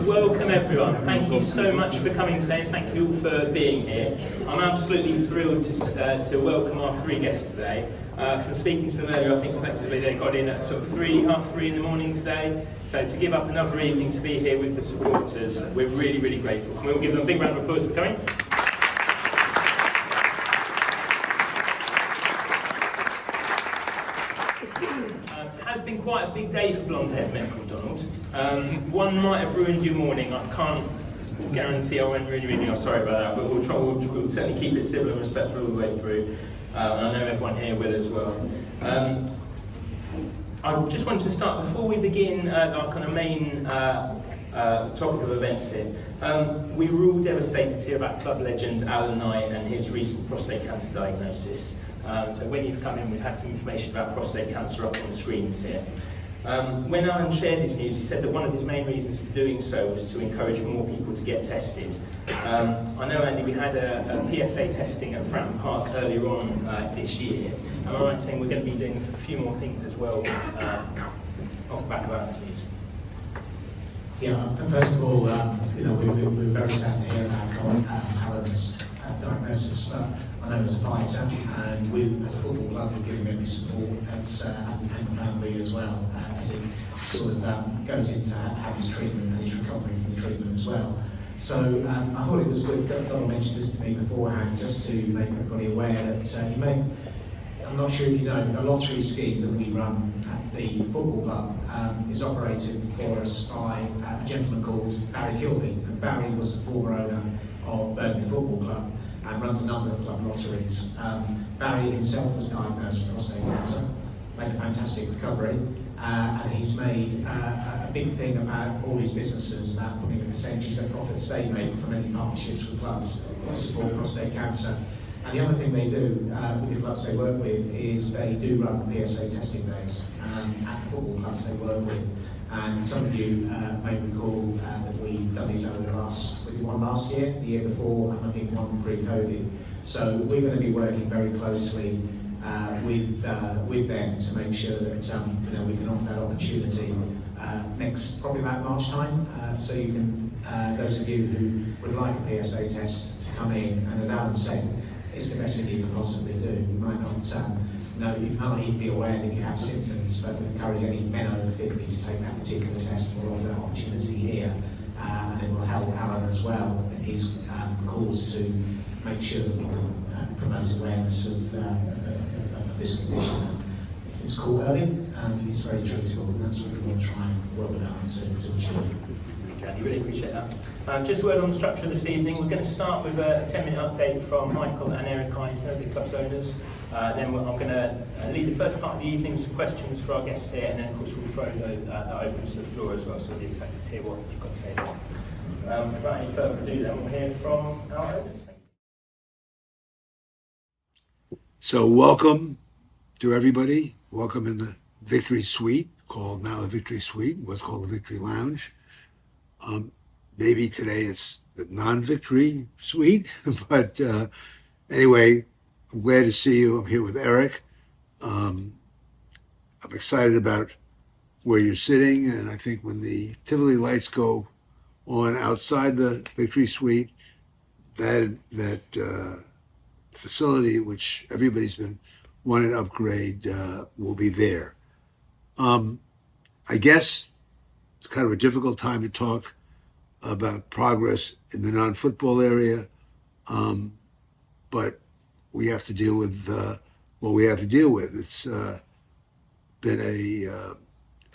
Welcome everyone. Thank you so much for coming today, and thank you all for being here. I'm absolutely thrilled to welcome our three guests today. From speaking to them earlier, I think collectively they got in at sort of half three in the morning today. So to give up another evening to be here with the supporters, we're really, really grateful. Can we all give them a big round of applause for coming? It has been quite a big day for blonde-haired men called Donald. One might have ruined your morning. I can't guarantee I won't ruin your evening. I'm sorry about that, but we'll certainly keep it civil and respectful all the way through. And I know everyone here will as well. I just want to start, before we begin our kind of main topic of events here, we were all devastated to hear about club legend Alan Knight and his recent prostate cancer diagnosis. So when you've come in, we've had some information about prostate cancer up on the screens here. When Alan shared his news, he said that one of his main reasons for doing so was to encourage more people to get tested. I know, Andy, we had a PSA testing at Fratton Park earlier on this year. Am I right in saying we're going to be doing a few more things as well off the back of Alan's news? Yeah, first of all, we're very sad to hear about Alan's diagnosis. I know as a fighter, and we as a football club are giving every support as and the family as well, as he sort of goes into having his treatment and his recovery from the treatment as well. So I thought it was good that Donald mentioned this to me beforehand, just to make everybody aware that I'm not sure if you know, the lottery scheme that we run at the football club is operated for us by a gentleman called Barry Kilby. And Barry was the former owner of Birmingham Football Club and runs a number of club lotteries. Barry himself was diagnosed with prostate cancer, made a fantastic recovery, and he's made a big thing about all his businesses, about putting a percentage of profits they make from any partnerships with clubs to support prostate cancer. And the other thing they do with the clubs they work with is they do run PSA testing days at the football clubs they work with. And some of you may recall that we've done these over the last, we did one last year, the year before, and I think one pre-COVID. So we're going to be working very closely with them to make sure that we can offer that opportunity next, probably about March time. So you can, those of you who would like a PSA test to come in, and as Alan said, it's the best thing you can possibly do. You might not you might even be aware that you have symptoms, but we encourage any men over 50 to take that particular test, and we'll offer that opportunity here. And it will help Alan as well in his calls to make sure that we can promote awareness of this condition. It's called early, and it's very treatable, and that's what we want to try and work with Alan to achieve. I really appreciate that. Just a word on the structure this evening. We're going to start with a 10-minute update from Michael and Eric Eisner, the club's owners. Then I'm going to lead the first part of the evening with some questions for our guests here, and then of course we'll throw that open to the floor as well, so we'll be excited to hear what you've got to say there. Without any further ado, then we'll hear from our owners. So welcome to everybody. Welcome in the Victory Suite, called now the Victory Suite, what's called the Victory Lounge. Maybe today it's the non-Victory Suite, but anyway, I'm glad to see you. I'm here with Eric. I'm excited about where you're sitting, and I think when the Tivoli lights go on outside the Victory Suite, that facility, which everybody's been wanting to upgrade, will be there. I guess it's kind of a difficult time to talk about progress in the non-football area, but we have to deal with what we have to deal with. It's been a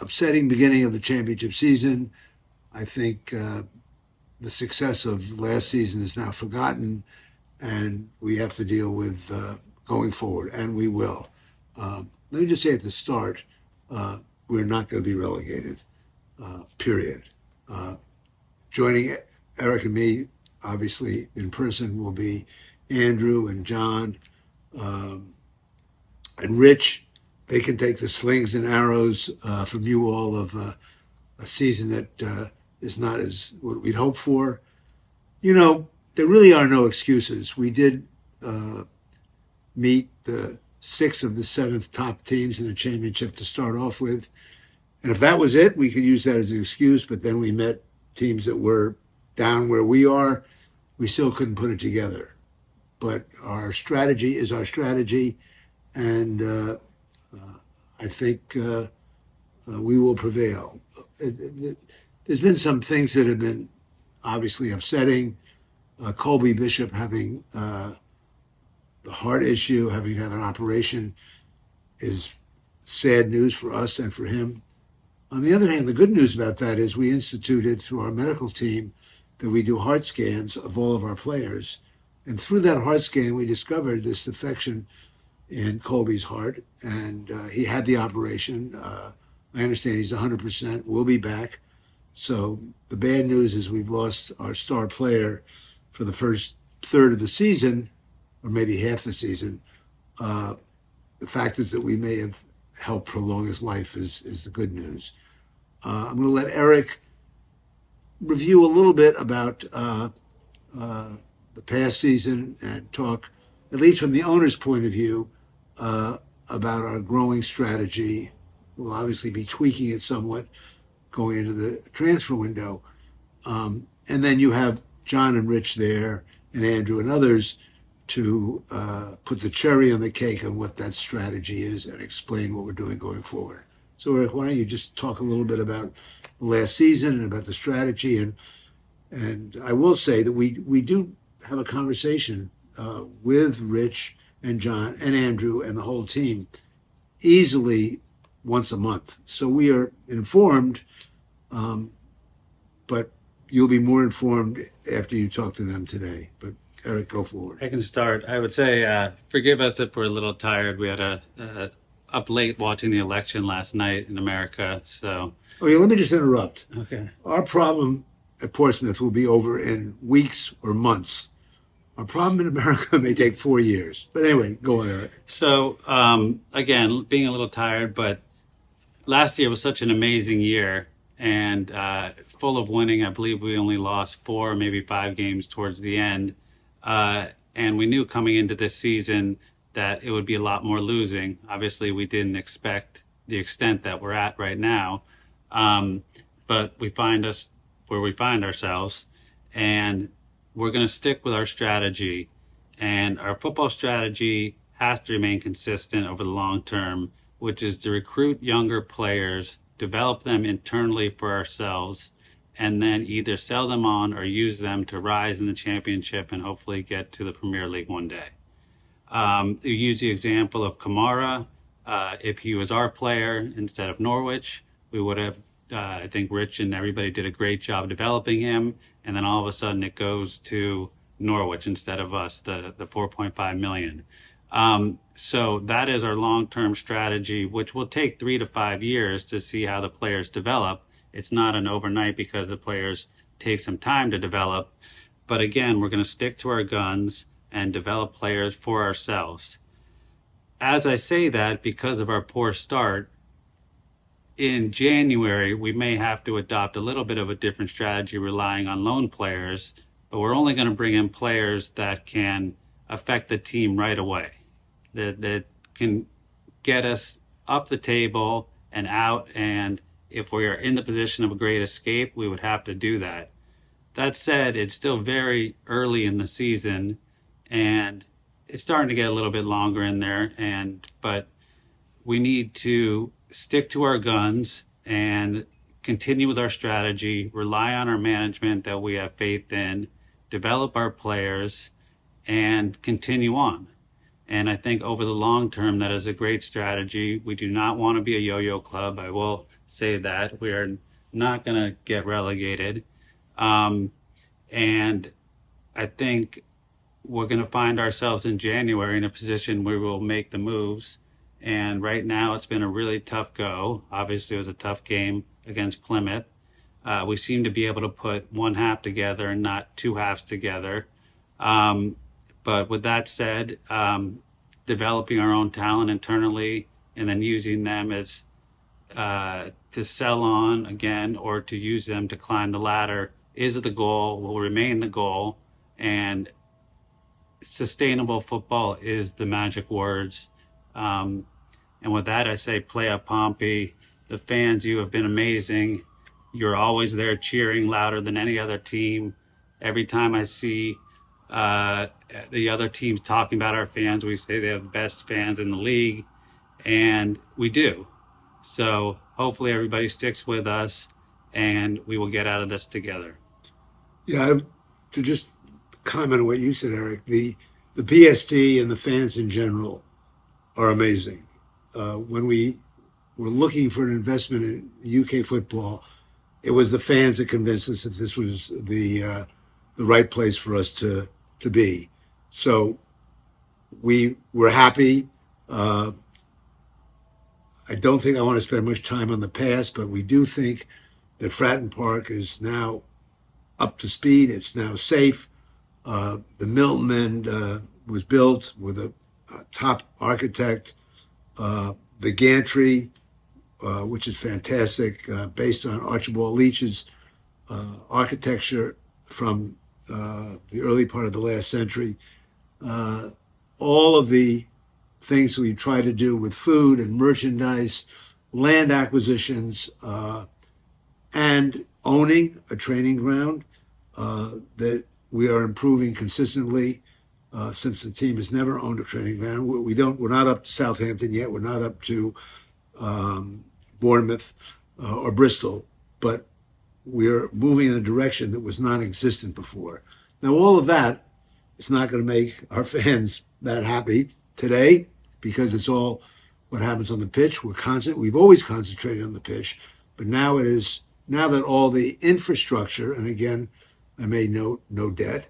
upsetting beginning of the championship season. I think the success of last season is now forgotten, and we have to deal with going forward, and we will. Let me just say at the start, we're not going to be relegated, period. Joining Eric and me, obviously, in person will be Andrew and John and Rich. They can take the slings and arrows from you all of a season that is not as what we'd hoped for. You know, there really are no excuses. We did meet the 6 of the 7th top teams in the championship to start off with. And if that was it, we could use that as an excuse, but then we met teams that were down where we are. We still couldn't put it together. But our strategy is our strategy, and I think we will prevail. There's been some things that have been obviously upsetting. Colby Bishop having the heart issue, having to have an operation, is sad news for us and for him. On the other hand, the good news about that is we instituted through our medical team that we do heart scans of all of our players. And through that heart scan, we discovered this infection in Colby's heart, and he had the operation. I understand he's 100%, will be back. So the bad news is we've lost our star player for the first third of the season, or maybe half the season. The fact is that we may have helped prolong his life is the good news. I'm going to let Eric review a little bit about the past season and talk, at least from the owner's point of view, about our growing strategy. We'll obviously be tweaking it somewhat going into the transfer window. And then you have John and Rich there, and Andrew and others to put the cherry on the cake on what that strategy is and explain what we're doing going forward. So Eric, why don't you just talk a little bit about the last season and about the strategy, and I will say that we do have a conversation with Rich and John and Andrew and the whole team easily once a month. So we are informed, but you'll be more informed after you talk to them today. But Eric, go forward. I can start. I would say, forgive us if we're a little tired. We had up late watching the election last night in America. So. Oh yeah, let me just interrupt. Okay. Our problem at Portsmouth will be over in weeks or months. Our problem in America may take 4 years. But anyway, go on, Eric. So, again, being a little tired, but last year was such an amazing year and full of winning. I believe we only lost 4, maybe 5 games towards the end. And we knew coming into this season that it would be a lot more losing. Obviously, we didn't expect the extent that we're at right now. But we find us where we find ourselves, and we're going to stick with our strategy. And our football strategy has to remain consistent over the long term, which is to recruit younger players, develop them internally for ourselves, and then either sell them on or use them to rise in the championship and hopefully get to the Premier League one day. You use the example of Kamara. If he was our player instead of Norwich, we would have, I think Rich and everybody did a great job developing him. And then all of a sudden it goes to Norwich instead of us, the 4.5 million. So that is our long-term strategy, which will take 3 to 5 years to see how the players develop. It's not an overnight because the players take some time to develop. But again, we're going to stick to our guns and develop players for ourselves. As I say that, because of our poor start, in January, we may have to adopt a little bit of a different strategy relying on loan players, but we're only going to bring in players that can affect the team right away, that can get us up the table and out, and if we are in the position of a great escape, we would have to do that. That said, it's still very early in the season, and it's starting to get a little bit longer in there, but we need to stick to our guns and continue with our strategy, rely on our management that we have faith in, develop our players, and continue on. And I think over the long term, that is a great strategy. We do not want to be a yo-yo club. I will say that. We are not going to get relegated. And I think we're going to find ourselves in January in a position where we'll make the moves. And right now it's been a really tough go. Obviously it was a tough game against Plymouth. We seem to be able to put one half together and not two halves together. But with that said, developing our own talent internally and then using them as to sell on again or to use them to climb the ladder is the goal, will remain the goal. And sustainable football is the magic words. And with that, I say play up Pompey. The fans, you have been amazing. You're always there cheering louder than any other team. Every time I see the other teams talking about our fans, we say they have the best fans in the league, and we do. So hopefully everybody sticks with us, and we will get out of this together. Yeah, to just comment on what you said, Eric, the PSD and the fans in general are amazing. When we were looking for an investment in UK football, it was the fans that convinced us that this was the right place for us to be. So we were happy. I don't think I want to spend much time on the past, but we do think that Fratton Park is now up to speed. It's now safe. The Milton End was built with a top architect. The gantry, which is fantastic, based on Archibald Leach's architecture from the early part of the last century. All of the things we try to do with food and merchandise, land acquisitions, and owning a training ground that we are improving consistently. Since the team has never owned a training ground, we're not up to Southampton yet. We're not up to Bournemouth or Bristol, but we're moving in a direction that was non-existent before. Now, all of that is not going to make our fans that happy today, because it's all what happens on the pitch. We've always concentrated on the pitch, but now that all the infrastructure, and again, I made no debt,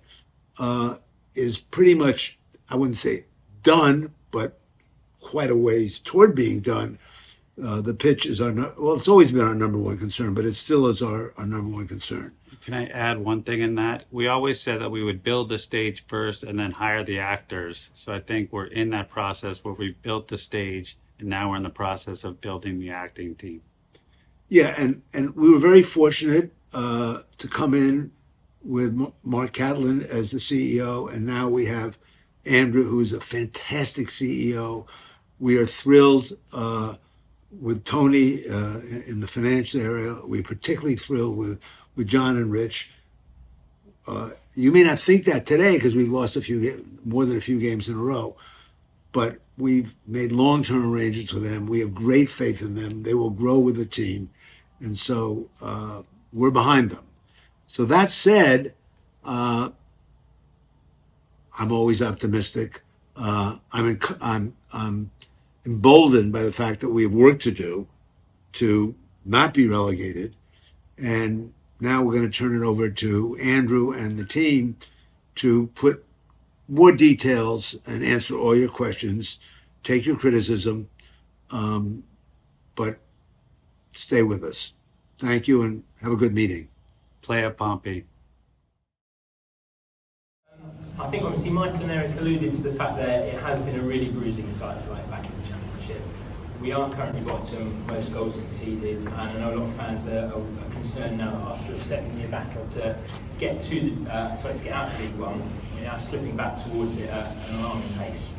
is pretty much, I wouldn't say done, but quite a ways toward being done. The pitch is it's always been our number one concern, but it still is our number one concern. Can I add one thing in that? We always said that we would build the stage first and then hire the actors. So I think we're in that process where we built the stage, and now we're in the process of building the acting team. Yeah, and we were very fortunate to come in with Mark Catlin as the CEO, and now we have Andrew, who's a fantastic CEO. We are thrilled with Tony in the financial area. We're particularly thrilled with John and Rich. You may not think that today because we've lost more than a few games in a row, but we've made long-term arrangements with them. We have great faith in them. They will grow with the team, and so we're behind them. So that said, I'm always optimistic. I'm emboldened by the fact that we have work to do to not be relegated. And now we're going to turn it over to Andrew and the team to put more details and answer all your questions, take your criticism, but stay with us. Thank you and have a good meeting. Play up Pompey. I think obviously Michael and Eric alluded to the fact that it has been a really bruising start to life back in the Championship. We are currently bottom, most goals conceded, and I know a lot of fans are concerned now that after a 7-year battle to get out of League One, we're now slipping back towards it at an alarming pace.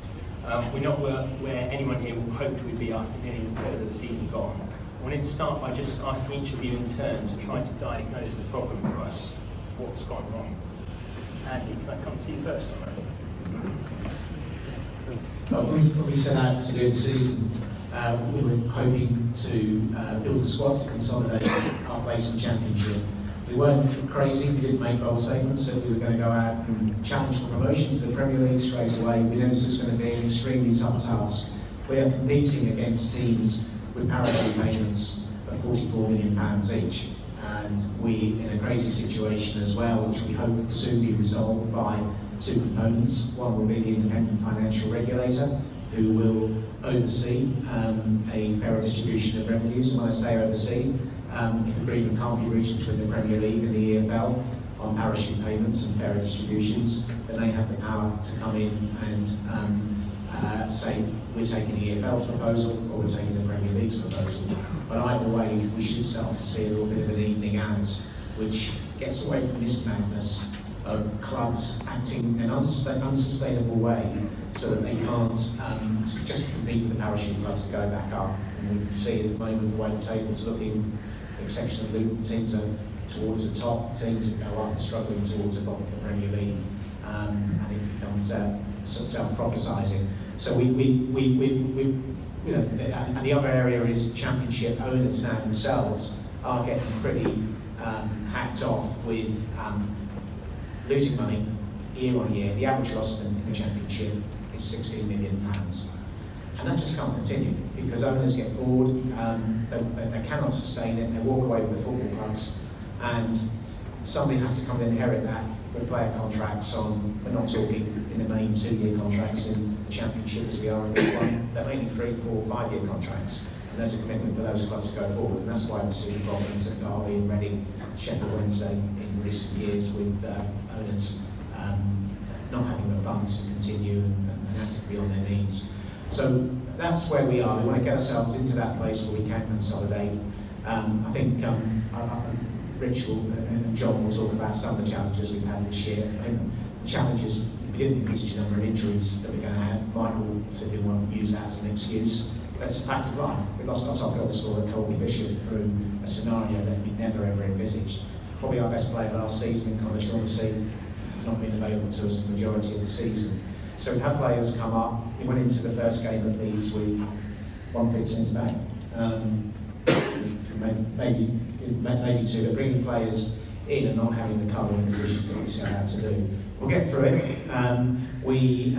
We're not where anyone here hoped we'd be after nearly a third of the season gone. I wanted to start by just asking each of you in turn to try to diagnose the problem for us. What's gone wrong? Andy, can I come to you first on that? Well, when we set out to do the season, we were hoping to build a squad to consolidate our place in the Championship. We weren't crazy, we didn't make bold statements that we were going to go out and challenge for promotion to the Premier League straight away. We knew this was going to be an extremely tough task. We are competing against teams with parity payments of £44 million each. And we in a crazy situation as well, which we hope will soon be resolved by two components. One will be the independent financial regulator, who will oversee a fairer distribution of revenues. And when I say oversee, if agreement can't be reached between the Premier League and the EFL on parachute payments and fairer distributions, then they have the power to come in and say we're taking the EFL's proposal or we're taking the Premier League's proposal. But either way, we should start to see a little bit of an evening out, which gets away from this madness of clubs acting in an unsustainable way so that they can't just compete with the parachute clubs to go back up. And we can see at the moment the way the table's looking, exceptional teams are towards the top, teams that go up are struggling towards the bottom of the Premier League, and it becomes self-prophesising. So we you know, and the other area is Championship owners now themselves are getting pretty hacked off with losing money year on year. The average loss in the Championship is £16 million. And that just can't continue because owners get bored, they cannot sustain it, they walk away with the football clubs, and somebody has to come and inherit that with player contracts on, we're not talking in the main 2-year contracts in the Championship as we are in League One, they're mainly 3, 4, 5-year contracts, and there's a commitment for those clubs to go forward, and that's why we see the problems at Derby and Reading, Sheffield Wednesday in recent years with owners not having the funds to continue and acting beyond their needs. So that's where we are. We want to get ourselves into that place where we can consolidate. I think Rich and John will talk about some of the challenges we've had this year. I think the challenges, we didn't envisage the number of injuries that we're going to have. Michael said we won't use that as an excuse. But it's a fact of life. We lost our top goal scorer, Colby Bishop, through a scenario that we never ever envisaged. Probably our best player last season in college Odyssey. He's not been available to us the majority of the season. So we've had players come up. We went into the first game of Leeds with 1 fit since back. Maybe 2, but bringing players in and not having the current positions that we set out to do. We'll get through it. We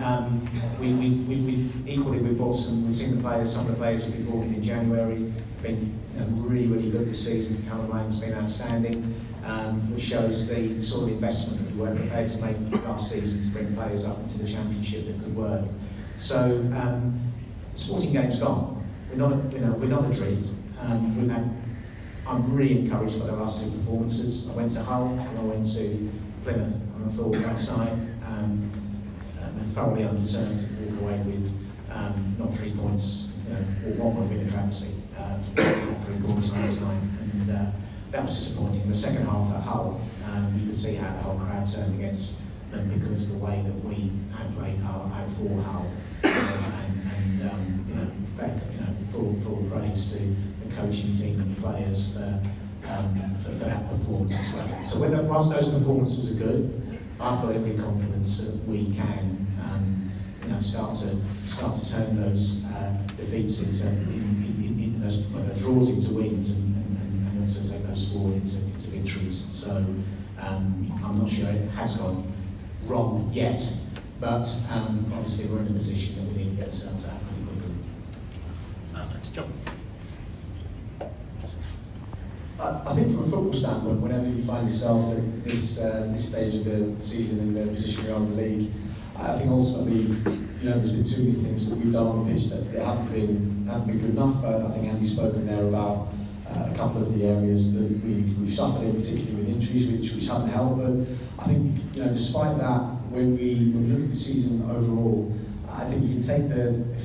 equally we've bought some. We've seen the players. Some of the players who've been brought in January been really good this season. Cullen has been outstanding, which shows the sort of investment that we were prepared to make last season to bring players up into the Championship that could work. So sporting game's gone. We're not adrift. I'm really encouraged by the last 2 performances. I went to Hull and I went to Plymouth, and I thought last night I'm thoroughly unconcerned to walk away with not 3 points, or 1 point win a travesty, 3 points last night, and that was disappointing. In the second half at Hull, you could see how the whole crowd turned against them because of the way that we had played Hull, out for Hull, full praise to the coaching team and the players for that performance as well. So whilst those performances are good, I've got every confidence that we can start to turn those defeats into those draws into wins and also take those forward into victories. So I'm not sure it has gone wrong yet, but obviously we're in a position that we need to get ourselves out pretty quickly. Thanks, John. I think from a football standpoint, whenever you find yourself at this stage of the season in the position we are in the league, I think ultimately, there's been too many things that we've done on the pitch that haven't been good enough. I think Andy's spoken there about a couple of the areas that we've suffered in, particularly with injuries, which haven't helped. But I think, despite that, when we look at the season overall, I think if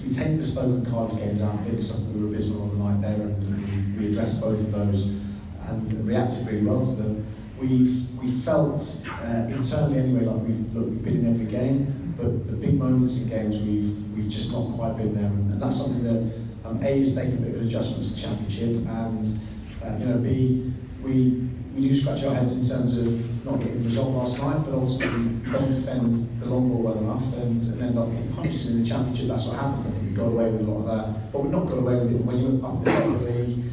we take the Stoke and Cardiff games out, because I think we were abysmal on the night there, and we addressed both of those and reacted really well to them. We felt internally anyway like we've been in every game, but the big moments in games we've just not quite been there, and that's something that A is taking a bit of an adjustment to the Championship, and B we do scratch our heads in terms of not getting the result last night, but also we don't defend the long ball well enough and end up getting punished in the Championship. That's what happened. I think we got away with a lot of that, but we've not got away with it when you're up at the top of the league.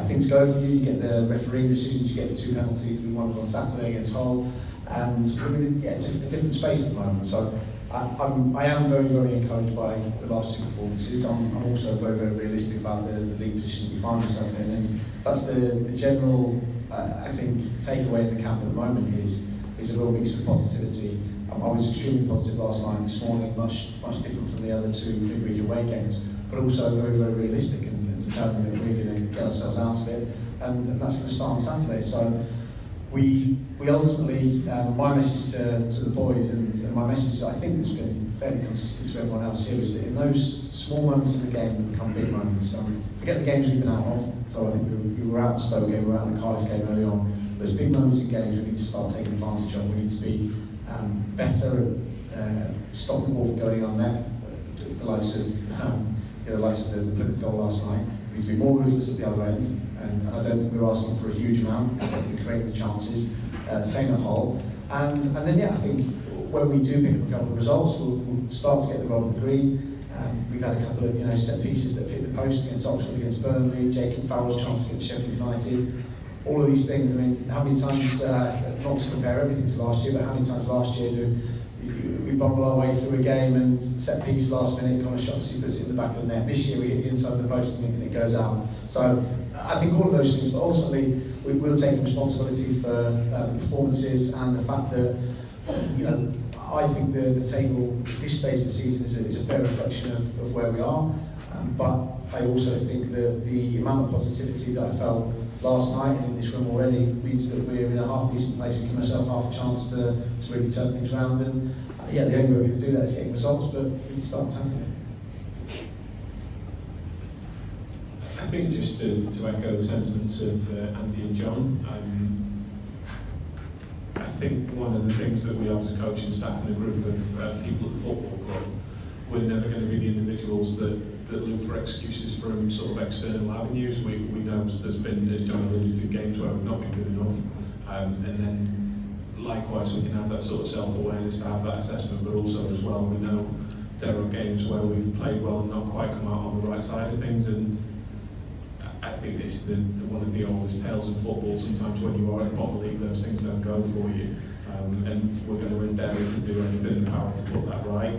Things go for you, you get the refereeing decisions, you get the 2 penalties, we won on Saturday against Hull, and we're in a different space at the moment. So I am very, very encouraged by the last 2 performances. I'm also very, very realistic about the league position we find ourselves in, and that's the general, I think, takeaway in the camp at the moment is a real mix of positivity. I was extremely positive last night, this morning, much different from the other 2 midweek away games, but also very, very realistic and determined that we're going to get ourselves out of it, and that's going to start on Saturday. So we ultimately, my message to the boys and my message that I think has been fairly consistent to everyone else here is that in those small moments of the game that become big moments, forget the games we've been out of, so I think we were out the Stoke game, we were out the Cardiff game early on, those big moments in games we need to start taking advantage of. We need to be better at stopping the ball from going on net. The likes of the Plymouth goal last night. We need to be more ruthless at the other end, and I don't think we're asking for a huge amount. I think we create the chances. Same at Hull, and then I think when we do pick up a couple of results, we'll start to get the roll of three. We've had a couple of set pieces that fit the post against Oxford, against Burnley, Jacob Farrell's chance against Sheffield United. All of these things, I mean, how many times, not to compare everything to last year, but how many times last year do we bobble our way through a game and set piece last minute, Connor Shopsy puts it in the back of the net. This year we hit the inside of the post and it goes out. So I think all of those things, but ultimately we will take responsibility for the performances and the fact that, I think the table at this stage of the season is a fair reflection of where we are. But I also think that the amount of positivity that I felt last night and in this room already means that we're in a half decent place. We give ourselves half a chance to really turn things around. And the only way we can do that is getting results, but we can start something. I think just to echo the sentiments of Andy and John, I think one of the things that we have as a coaching staff and a group of people at the football club, we're never going to be the individuals that look for excuses from sort of external avenues. We know there's been, as John alluded to, games where we've not been good enough, and then likewise we can have that sort of self-awareness to have that assessment, but also as well we know there are games where we've played well and not quite come out on the right side of things, and I think it's one of the oldest tales in football. Sometimes when you are at the bottom league, those things don't go for you, and we're going to endeavour to do anything in the power to put that right.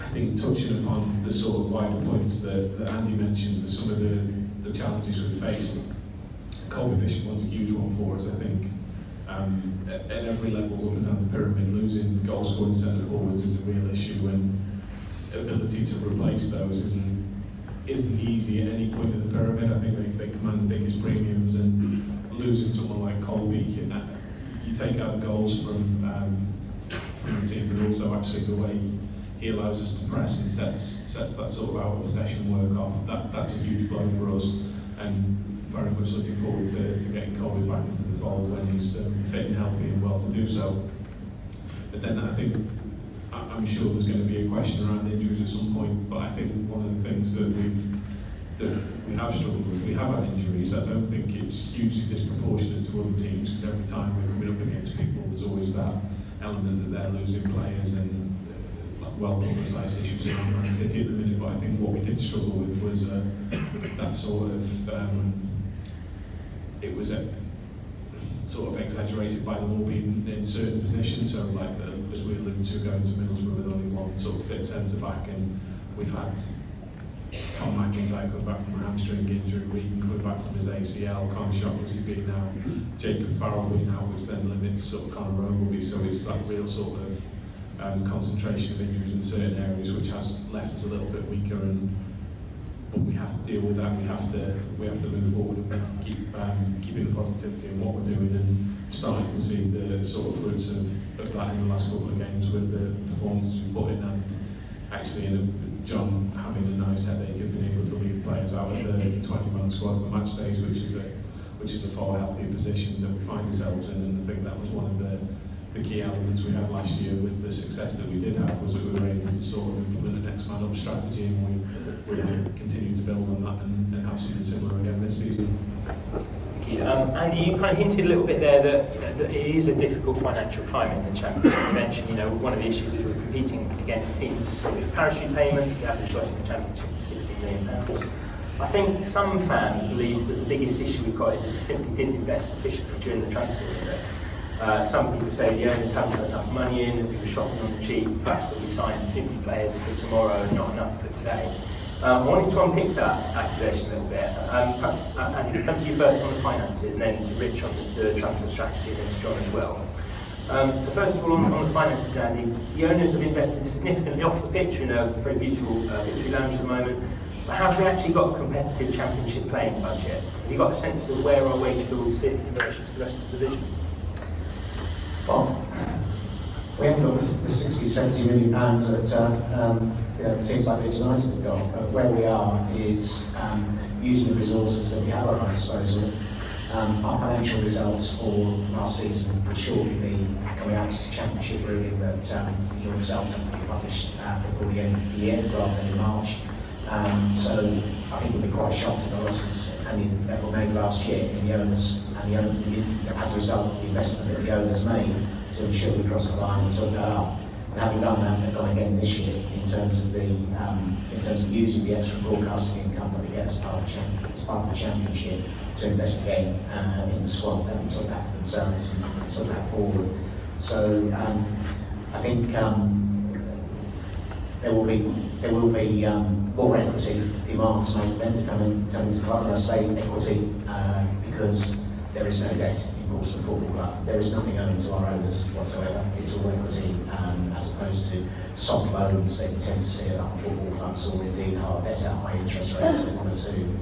I think touching upon the sort of wider points that Andy mentioned, some of the challenges we faced, Colby Bishop was a huge one for us. I think at every level up and down the pyramid, losing goal scoring centre forwards is a real issue, and ability to replace those isn't easy at any point in the pyramid. I think they command the biggest premiums, and losing someone like Colby, you take out the goals from the team, but also actually the way he allows us to press and sets that sort of out of possession work off. That's a huge blow for us, and very much looking forward to getting Colby back into the fold when he's fit and healthy and well to do so. But then I think I'm sure there's going to be a question around injuries at some point, but I think one of the things that we have struggled with, we have had injuries. I don't think it's hugely disproportionate to other teams, because every time we're coming up against people, there's always that element that they're losing players and well-publicised issues around Man City at the minute. But I think what we did struggle with was that sort of it was sort of exaggerated by them all being in certain positions. So like as we alluded to, going to Middlesbrough with only one sort of fit centre back, and we've had Tom McIntyre coming back from a hamstring injury, Regan coming back from his ACL, Connor Shockley being out, Jacob Farrell being out, which then limits sort of Conor Ogilvie. So it's that real sort of concentration of injuries in certain areas, which has left us a little bit weaker, but we have to deal with that. We have to move forward, and we have to keep keeping the positivity in what we're doing, and starting to see the sort of fruits of that in the last couple of games with the performances we put in, and actually John having a nice headache of being able to lead players out of the 20-man squad for match days, which is a far healthier position that we find ourselves in. And I think that was one of the key elements we had last year with the success that we did have, was that we were able to sort of implement a next man up strategy, and we continue to build on that and have something similar again this season. Andy, you kind of hinted a little bit there that it is a difficult financial climate in the Championship. You mentioned, one of the issues is we're competing against teams with parachute payments. The average loss in the Championship is £60 million. I think some fans believe that the biggest issue we've got is that we simply didn't invest sufficiently during the transfer window. Some people say the owners haven't put enough money in, that we were shopping on the cheap, perhaps that we signed too many players for tomorrow and not enough for today. I wanted to unpick that accusation a little bit. Perhaps, Andy, come to you first on the finances, and then to Rich on the transfer strategy, and then to John as well. So first of all, on the finances, Andy, the owners have invested significantly off the pitch in a very beautiful victory lounge at the moment. But have we actually got a competitive Championship playing budget? Have you got a sense of where our wage bill will sit in relation to the rest of the division? Well, we haven't got the 60, 70 million pounds that teams like Leeds United have got. But where we are is using the resources that we have at our disposal our financial results for last season would shortly be coming out to the Championship ruling that your results have to be published before the end of the year rather than in March. So I think we'll be quite shocked at the losses that were made last year in the owners as a result of the investment that the owners made to ensure we cross the line and took that up. And having done that, they've gone again this year in terms of using the extra broadcasting income that we get as part of the championship to invest again in the squad. They took that for themselves and took that forward. So I think there will be more equity demands made for them to come into the club. And I say equity because there is no debt in Portsmouth Football Club. There is nothing owing to our owners whatsoever. It's all equity as opposed to soft loans that you tend to see at other football clubs, or indeed hard debt at high interest rates at 1 or 2.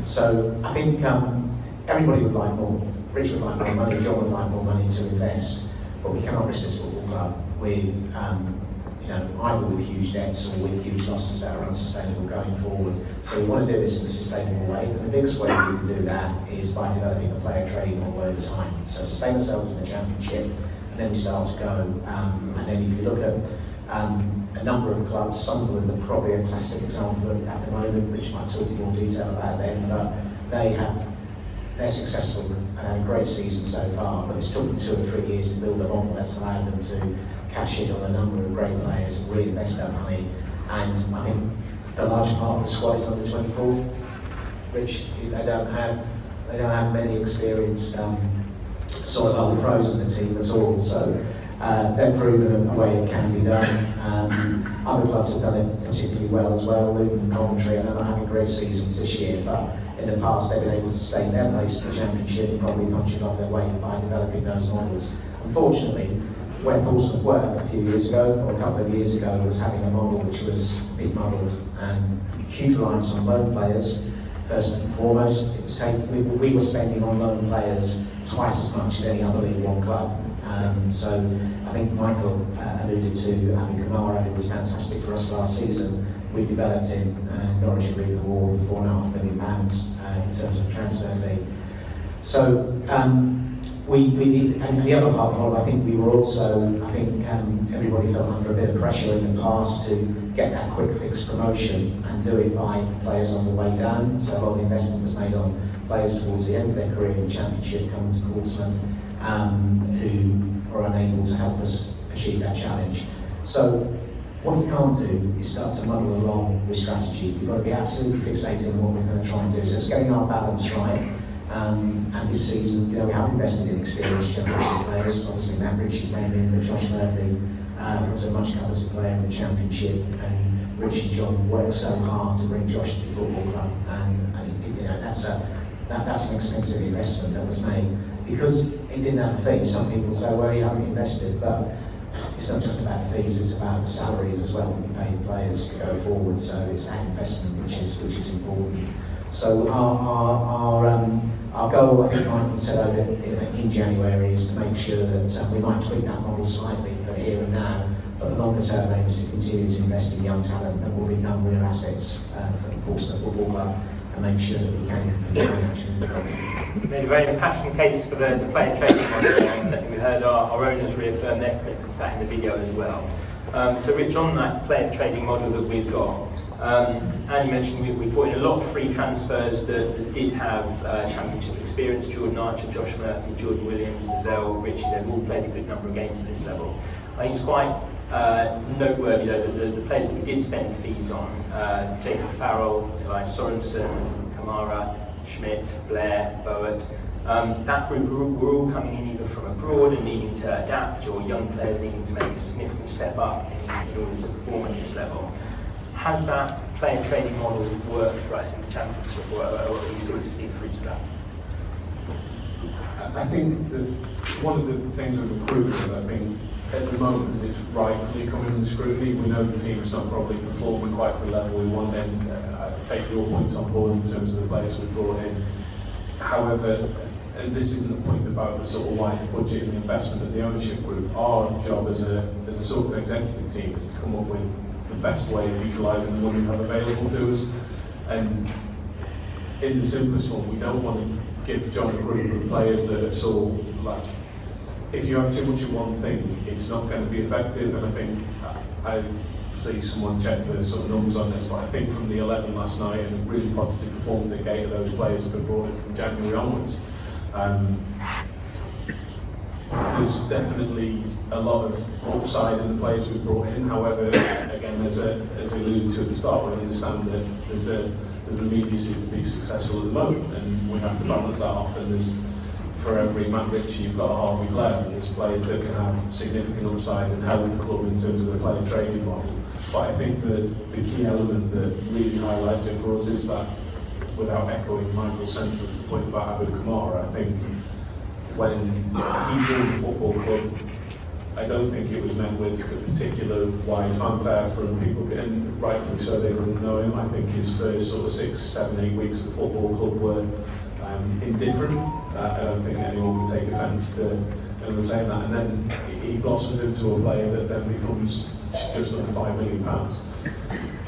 So I think everybody would like more. Rich would like more money, John would like more money to invest, but we cannot risk this football club with either with huge debts or with huge losses that are unsustainable going forward. So we want to do this in a sustainable way, and the biggest way we can do that is by developing a player trading model over time. So sustain ourselves in the Championship, and then we start to go. And then if you look at a number of clubs, some of them are probably a classic example at the moment, which might talk in more detail about them, but they're successful and had a great season so far, but it's took them 2 or 3 years to build a model that's allowed them to cash in on a number of great players and reinvest that money. And I think the large part of the squad is under 24. Rich, they don't have many experienced sort of pros in the team at all. So they've proven a way it can be done. Other clubs have done it particularly well as well. Luton and Coventry, and they're not having great seasons this year, but in the past they've been able to stay their place in the Championship and probably punch above their weight by developing those models. Unfortunately, where Portsmouth were a few years ago, or a couple of years ago, was having a model which was big modelled and huge reliance on loan players. First and foremost, it was we were spending on loan players twice as much as any other League One club. So I think Michael alluded to Abdoulaye Kamara, who was fantastic for us last season. We developed him, Norwich agreed an award of £4.5 million in terms of transfer fee. So we did, and the other part of the model, I think everybody felt under a bit of pressure in the past to get that quick fix promotion and do it by players on the way down. So a lot of investment was made on players towards the end of their career in the Championship coming to Portsmouth who are unable to help us achieve that challenge. So what you can't do is start to muddle along with strategy. You've got to be absolutely fixated on what we're going to try and do. So it's getting our balance right. And this season, we have invested in experienced Championship players. Obviously, Matt Ritchie came in, but Josh Murphy was a much coveted player in the Championship, and Rich and John worked so hard to bring Josh to the football club, and that's an expensive investment that was made because it didn't have a fee. Some people say, well, you haven't invested, but it's not just about the fees; it's about the salaries as well that you pay the players to go forward. So it's that investment which is important. So our goal, I think Michael said over in January, is to make sure that we might tweak that model slightly for here and now, but the longer term aim is to continue to invest in young talent that will become real assets for the Portsmouth Football Club and make sure that we can compete financially in the club. Made a very impassioned case for the player trading model, and certainly we heard our owners reaffirm their commitment to that in the video as well. So Rich, on that player trading model that we've got, and you mentioned we put in a lot of free transfers that did have Championship experience. Jordan Archer, Josh Murphy, Jordan Williams, Dizelle, Richie, they've all played a good number of games at this level. I think it's quite noteworthy though that the players that we did spend fees on, Jacob Farrell, Elias Sorensen, Kamara, Schmidt, Blair, Boat, that group were all coming in either from abroad and needing to adapt, or young players needing to make a significant step up in order to perform at this level. Has that player trading model worked for us in the Championship, or are we still to see the fruits of that? I think that one of the things with recruitment is, I think, at the moment it's rightfully coming under scrutiny. We know the team's not probably performing quite to the level we want, and I take your points on board in terms of the players we've brought in. However, and this isn't a point about the sort of wider budget and the investment of the ownership group. Our job as a sort of executive team is to come up with the best way of utilising the money we have available to us. And in the simplest one, we don't want to give John a group of players that are sort of like, if you have too much of one thing, it's not going to be effective. And I think I please someone check the sort of numbers on this, but I think from the 11 last night and a really positive performance that 8 of those players have been brought in from January onwards. There's definitely a lot of upside in the players we've brought in. However, again, as I alluded to at the start, we understand that there's an immediacy to be successful at the moment, and we have to balance that off. And there's, for every Matt Ritchie, you've got a Harvey Blair, and there's players that can have significant upside and help the club in terms of the player trading model. But I think that the key element that really highlights it for us is that, without echoing Michael's sentiments, the point about Abdoulaye Kamara, I think when he joined the football club, I don't think it was met with a particular wide fanfare from people, and rightfully so, they wouldn't know him. I think his first sort of 6, 7, 8 weeks at the football club were indifferent. I don't think anyone would take offence to him saying that. And then he blossomed into a player that then becomes just under £5 million.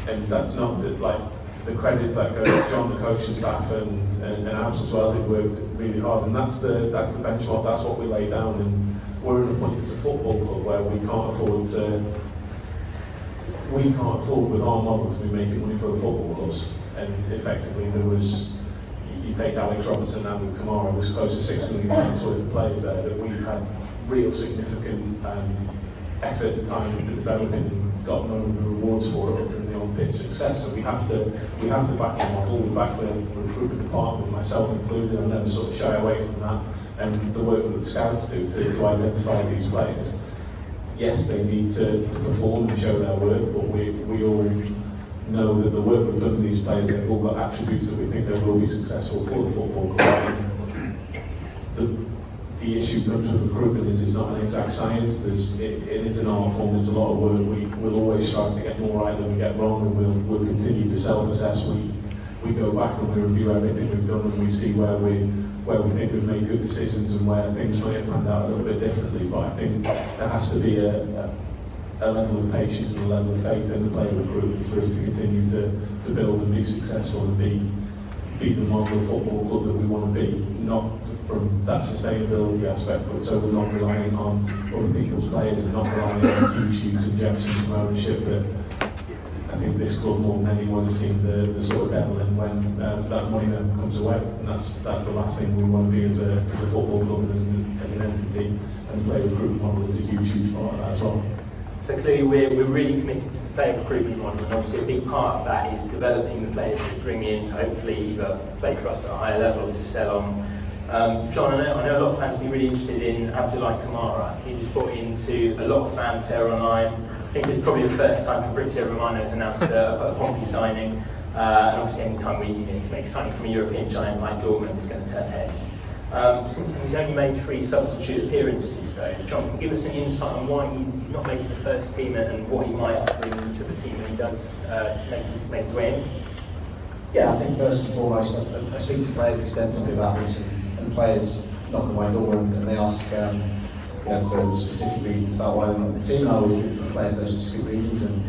And that's not to, like, the credit that goes to John, the coaching staff, and Abs as well, who worked really hard. And that's the benchmark. That's what we lay down. And we're in a point as a football club where we can't afford with our model to be making money for the football clubs. And effectively, there was, you take Alex Robertson and Abdoulaye Kamara, was close to £6 million worth of players there that we've had real significant effort and time into developing and got no rewards for it in the on-pitch success. So we have to back the model, we back the recruitment department, myself included, and never sort of shy away from that. And the work that the scouts do to identify these players. Yes, they need to perform and show their worth, but we all know that the work we've done with these players, they've all got attributes that we think they will be successful for the football club. The issue comes with recruitment is it's not an exact science. It is an art form, it's a lot of work. We'll always strive to get more right than we get wrong, and we'll continue to self-assess. We go back and we review everything we've done, and we see where we think we've made good decisions and where things might have panned out a little bit differently. But I think there has to be a level of patience and a level of faith in the player recruitment for us to continue to build and be successful and be the model of football club that we want to be. Not from that sustainability aspect, but so we're not relying on other people's players and not relying on huge injections from ownership that I think this club more than anyone has seen the sort of devil in when that money then comes away. And that's the last thing we want to be as a football club and as an entity, and the player recruitment model is a huge part of that as well. So clearly we're really committed to the player recruitment model, and obviously a big part of that is developing the players that we bring in to hopefully either play for us at a higher level or to sell on. John, I know a lot of fans will be really interested in Abdoulaye Kamara. He was brought into a lot of fanfare online. I think it's probably the first time Fabrizio Romano has announced a Pompey signing. And obviously any time we make a signing from a European giant like Dortmund is going to turn heads. Since then, he's only made 3 substitute appearances though. John, can you give us any insight on why he's not making the first team and what he might bring to the team when he does make his way in? Yeah, I think first and foremost, I speak to players extensively about this, and players knock on my door and they ask for specific reasons about why they're not in the team. And I always give the players those specific reasons, and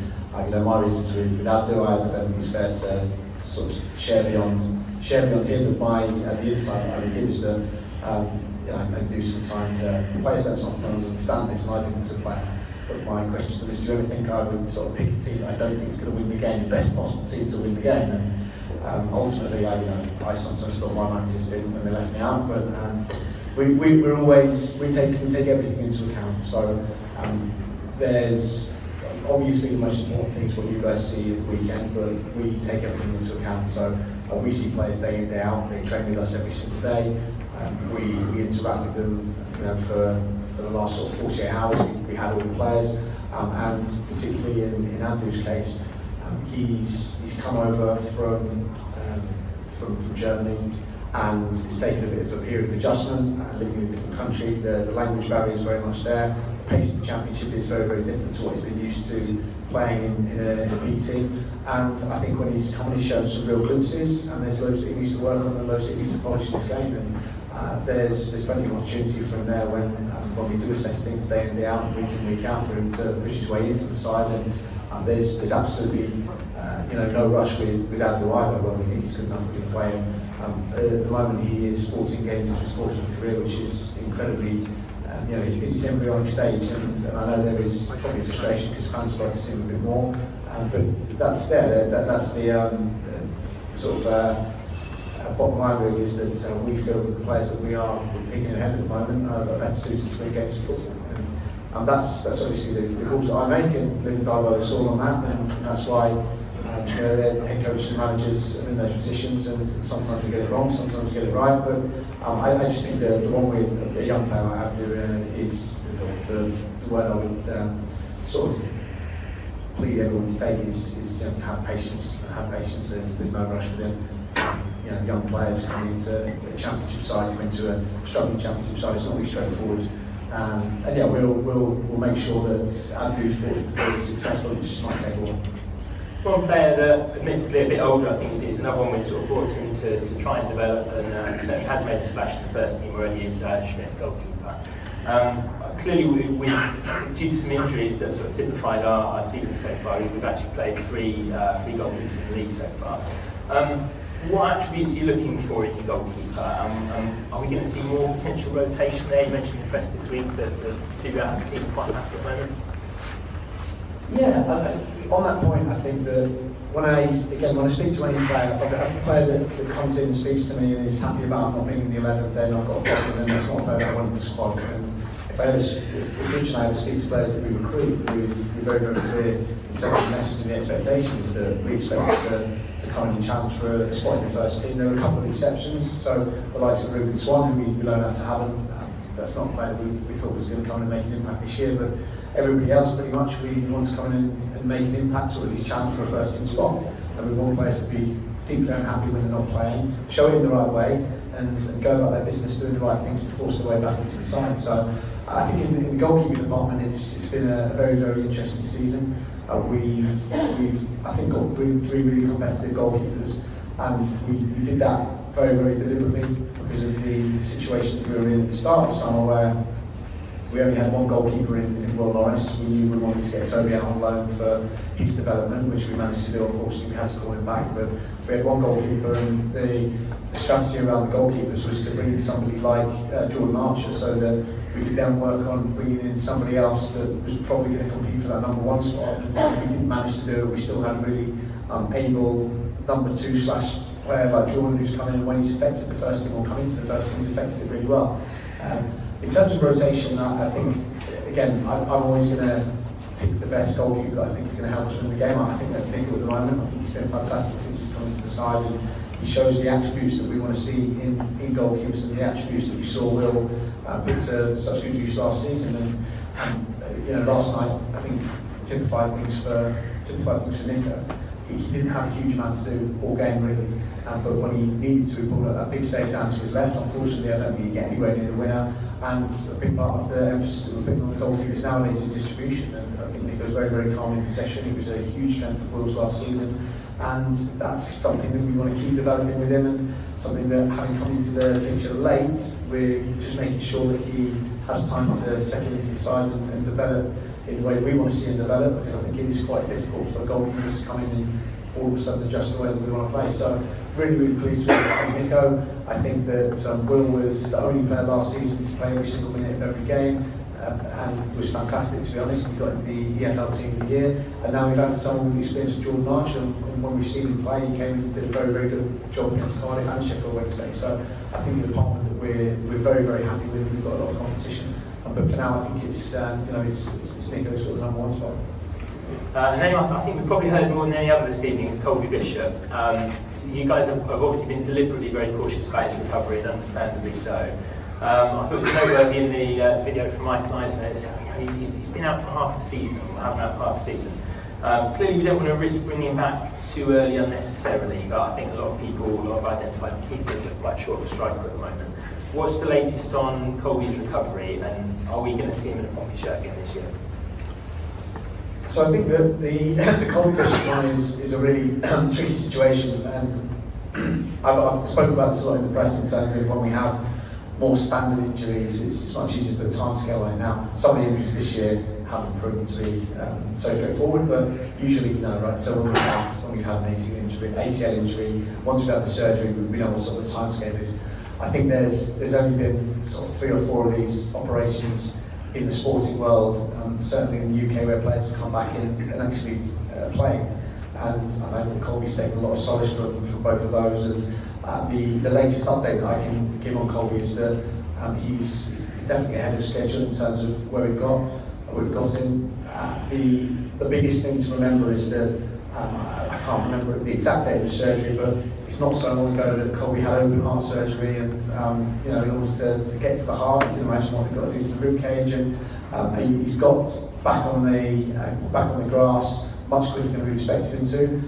my reasons without doing, I don't think it's fair to sort of share beyond him. But the insight I would give is that I do sometimes players don't sometimes understand this, and I think it's a player. But my question to them is, do you ever think I would sort of pick a team I don't think is going to win the game, the best possible team to win the game? And ultimately, I sometimes thought my managers didn't when they left me out. But we're always we take everything into account. So there's obviously the most important thing is what you guys see at the weekend, but we take everything into account. So we see players day in, day out. They train with us every single day. We interact with them, for the last sort of 48 hours. We had all the players, and particularly in Andrew's case, he's come over from Germany, and it's taken a bit of a period of adjustment, living in a different country. The language barrier is very much there. The pace of the championship is very, very different to what he's been used to playing in a B team. And I think when he's come, he's shown some real glimpses, and there's loads that he needs to work on and loads that he needs to polish his game. And there's plenty of opportunity for him there when we do assess things day in, day out, week in, week out, for him to push his way into the side. And there's absolutely no rush with Abdou either. When we think he's good enough, we're going to play him. At the moment, he is 14 games into his sporting career, which is incredibly, he's in his embryonic stage, and I know there is probably frustration because fans would like to see him a bit more. But that's that's the sort of bottom line really, is that we feel that the players that we are picking ahead at the moment are better suited to win games of football. And that's obviously the calls that I make, and live and die by the sword on that, and that's why the head coaches and managers are in those positions, and sometimes we get it wrong, sometimes we get it right, but I just think the one with a young player like Abdoulaye is the word I would sort of plead everyone to take is have patience. There's no rush with them. Young players coming into a championship side, coming into a struggling championship side, it's not really straightforward. And yeah, we'll make sure that Abdou's brought to be successful. It just might take a while. One player that, admittedly a bit older, I think is another one we've sort of brought in to try and develop, and certainly has made a splash in the first team already, is Schmidt, goalkeeper. Clearly, due to some injuries that sort of typified our season so far, we've actually played three goalkeepers in the league so far. What attributes are you looking for in your goalkeeper? Are we going to see more potential rotation there? You mentioned in the press this week that the two out of the team are quite happy at the moment. Yeah, on that point, I think that when I speak to any player, if I have a player that comes in and speaks to me and is happy about not being in the 11th, then I've got a problem, and that's not a player that I want in the squad. And if Rich and I ever speak to players that we recruit, we're very, very clear in terms of the message and the expectations that we expect to come in and challenge for a spot in the first team. There are a couple of exceptions, so the likes of Ruben Swan, who we learned how to have him, that's not a player that we thought was going to come and make an impact this year, but everybody else pretty much we want to come in and make an impact, or at least challenge for a first team spot. And we want players to be deeply unhappy when they're not playing, show it in the right way, and go about their business doing the right things to force their way back into the side. So I think in the goalkeeping department, it's been a very, very interesting season. We've I think got three really competitive goalkeepers, and we did that very, very deliberately because of the situation that we were in at the start of the summer, where we only had one goalkeeper in Will Norris. We knew we wanted to get Toby out on loan for his development, which we managed to do. Unfortunately, we had to call him back, but we had one goalkeeper, and the strategy around the goalkeepers was to bring in somebody like Jordan Archer, so that we could then work on bringing in somebody else that was probably going to compete for that number one spot. And if we didn't manage to do it, we still had a really able number two / player like Jordan, who's come in, and when he's affected the first team or come into the first team, he's affected it really well. In terms of rotation, I think, again, I'm always going to pick the best goalkeeper that I think is going to help us win the game. I think that's Nico at the moment. I think he's been fantastic since he's come into the side, and he shows the attributes that we want to see in goalkeepers, and the attributes that we saw Will put to such good use last season. And last night, I think typified things for Nico. He didn't have a huge amount to do all game really, but when he needed to, he pulled that big save down to his left. Unfortunately, I don't think he get anywhere near the winner, and a big part of the emphasis that we're putting on the goalkeepers nowadays is distribution, and I think Nico's very, very calm in possession. He was a huge strength of Will's last season, and that's something that we want to keep developing with him, and something that, having come into the picture late, we're just making sure that he has time to settle into the side and develop in the way we want to see him develop, because I think it is quite difficult for goalkeepers to come in and all of a sudden adjust the way that we want to play. So really, really pleased with Nico. I think that Will was the only player last season to play every single minute of every game, and was fantastic, to be honest. He got in the EFL team of the year, and now we've had someone with the experience of Jordan Archer, and when we've seen him play, he came and did a very, very good job against Cardiff and Sheffield Wednesday. So I think the department that we're very, very happy with. We've got a lot of competition, but for now I think it's Nico's got the number one spot. A name I think we've probably heard more than any other this evening is Colby Bishop. You guys have obviously been deliberately very cautious about his recovery, and understandably so. I thought it was noteworthy in the video from Michael and Eisner. He's been out for half a season, or having out for half a season. Clearly, we don't want to risk bringing him back too early unnecessarily, but I think a lot of identified keepers are quite short of a striker at the moment. What's the latest on Colby's recovery, and are we going to see him in a Pompey shirt again this year? So I think that the Colby Bishop one is a really tricky situation, and I've spoken about this a lot in the press in terms of when we have more standard injuries, it's much easier to put a time scale on it now. Some of the injuries this year haven't proven to be so straightforward, but usually you know, right? So when we've had an ACL injury, once we've had the surgery, we know what sort of the timescale is. I think there's only been sort of 3 or 4 of these operations in the sporting world, certainly in the UK, where players have come back in and actually playing. And I know that Colby's taken a lot of solace from both of those. And the latest update that I can give on Colby is that he's definitely ahead of schedule in terms of where we've got him. The biggest thing to remember is that I can't remember the exact date of the surgery, but it's not so long ago that Colby had open heart surgery, and you know, in order to get to the heart, you can imagine what they've got to do to the rib cage, and he's got back on the grass much quicker than we expected him to.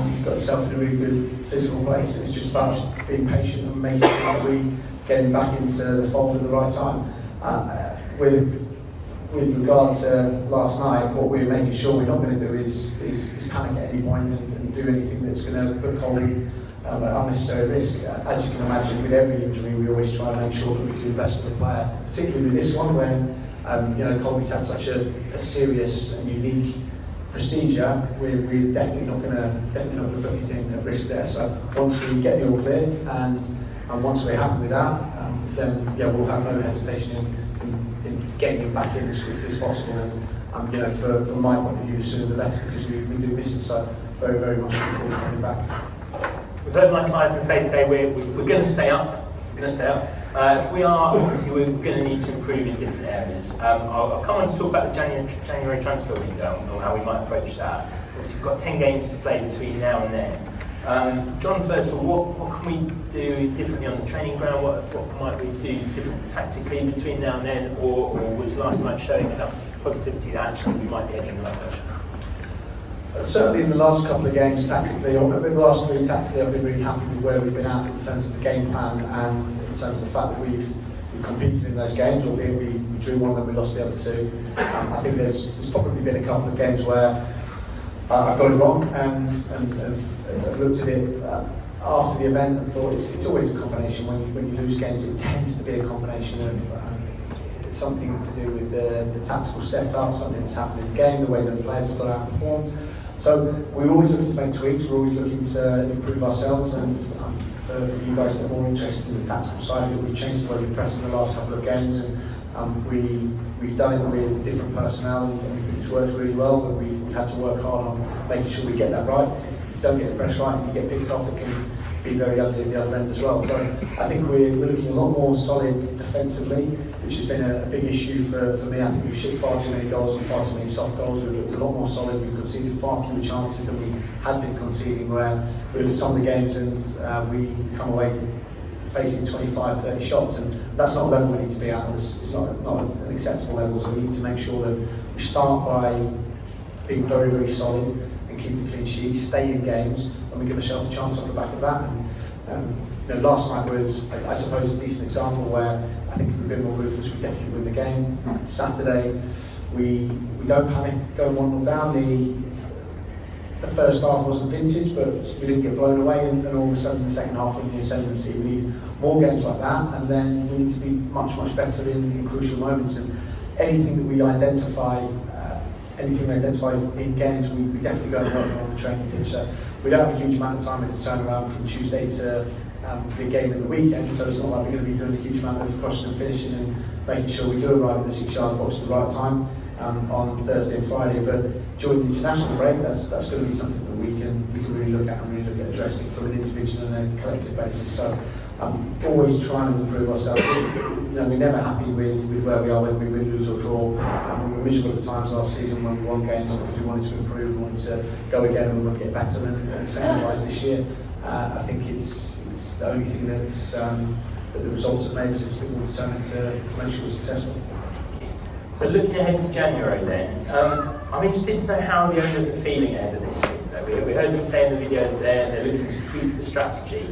He's got himself in a really good physical place, and it's just about being patient and making sure that we get him back into the fold at the right time. With regard to last night, what we're making sure we're not going to do is panic at any point and do anything that's going to put Colby at unnecessary risk. As you can imagine, with every injury, we always try and make sure that we do the best for the player, particularly with this one, when you know, Colby's had such a serious and unique procedure. We're definitely not going to put anything at risk there. So once we get the all clear and once we're happy with that, then yeah, we'll have no hesitation in getting him back in as quickly as possible. And you know, from my point of view, the sooner the better, because we do miss him. So very, very much looking forward to having him back. We've heard Michael Eisner say today we're going to stay up. We're going to stay up. If we are, obviously, we're going to need to improve in different areas. I'll come on to talk about the January transfer window and how we might approach that. Obviously, we've got 10 games to play between now and then. John, first of all, what can we do differently on the training ground? What might we do different tactically between now and then? Or was last night showing enough positivity that actually we might be heading in the right direction? Certainly in the last couple of games tactically, or the last 3 tactically, I've been really happy with where we've been at in terms of the game plan and in terms of the fact that we've competed in those games, albeit we drew one and we lost the other 2. I think there's probably been a couple of games where I got it wrong and have looked at it after the event and thought it's always a combination. When you lose games, it tends to be a combination of something to do with the tactical setup, something that's happened in the game, the way that the players have got out and performed. So we're always looking to make tweaks, we're always looking to improve ourselves, and for you guys that are more interested in the tactical side of it, we've changed the way we press in the last couple of games, and we've done it with different personnel, and we think it's worked really well, but we've had to work hard on making sure we get that right. If you don't get the press right and you get picked off, it can be very ugly at the other end as well. So I think we're looking a lot more solid defensively, which has been a big issue for me. I think we've shipped far too many goals and far too many soft goals. We've looked a lot more solid. We've conceded far fewer chances than we had been conceding, where we look at some of the games and we come away facing 25, 30 shots, and that's not a level we need to be at. It's not an acceptable level, so we need to make sure that we start by being very, very solid and keep a clean sheet, stay in games, and we give ourselves a chance off the back of that. And you know, last night was, I suppose, a decent example where I think if we've been more ruthless, we definitely win the game. Saturday, we don't panic, go 1-0 down. The first half wasn't vintage, but we didn't get blown away, and all of a sudden the second half of the ascendancy. We need more games like that, and then we need to be much, much better in crucial moments. And anything that we identify in games, we definitely go and work on the training pitch. So we don't have a huge amount of time to turn around from Tuesday to the game in the weekend, so it's not like we're going to be doing a huge amount of crossing and finishing and making sure we do arrive at the 6-yard box at the right time on Thursday and Friday. But during the international break, that's going to be something that we can really look at and really look at addressing from an individual and a collective basis. So always trying to improve ourselves. You know, we're never happy with where we are, whether we win, lose or draw. We were miserable at times last season when we won games because we wanted to improve, we wanted to go again and we want to get better. And the same applies this year. I think it's the only thing that's that the results have made us is a bit more determined to make sure we're successful. So looking ahead to January then, I'm interested to know how the owners are feeling ahead of this window. We heard them say in the video that they're looking to tweak the strategy.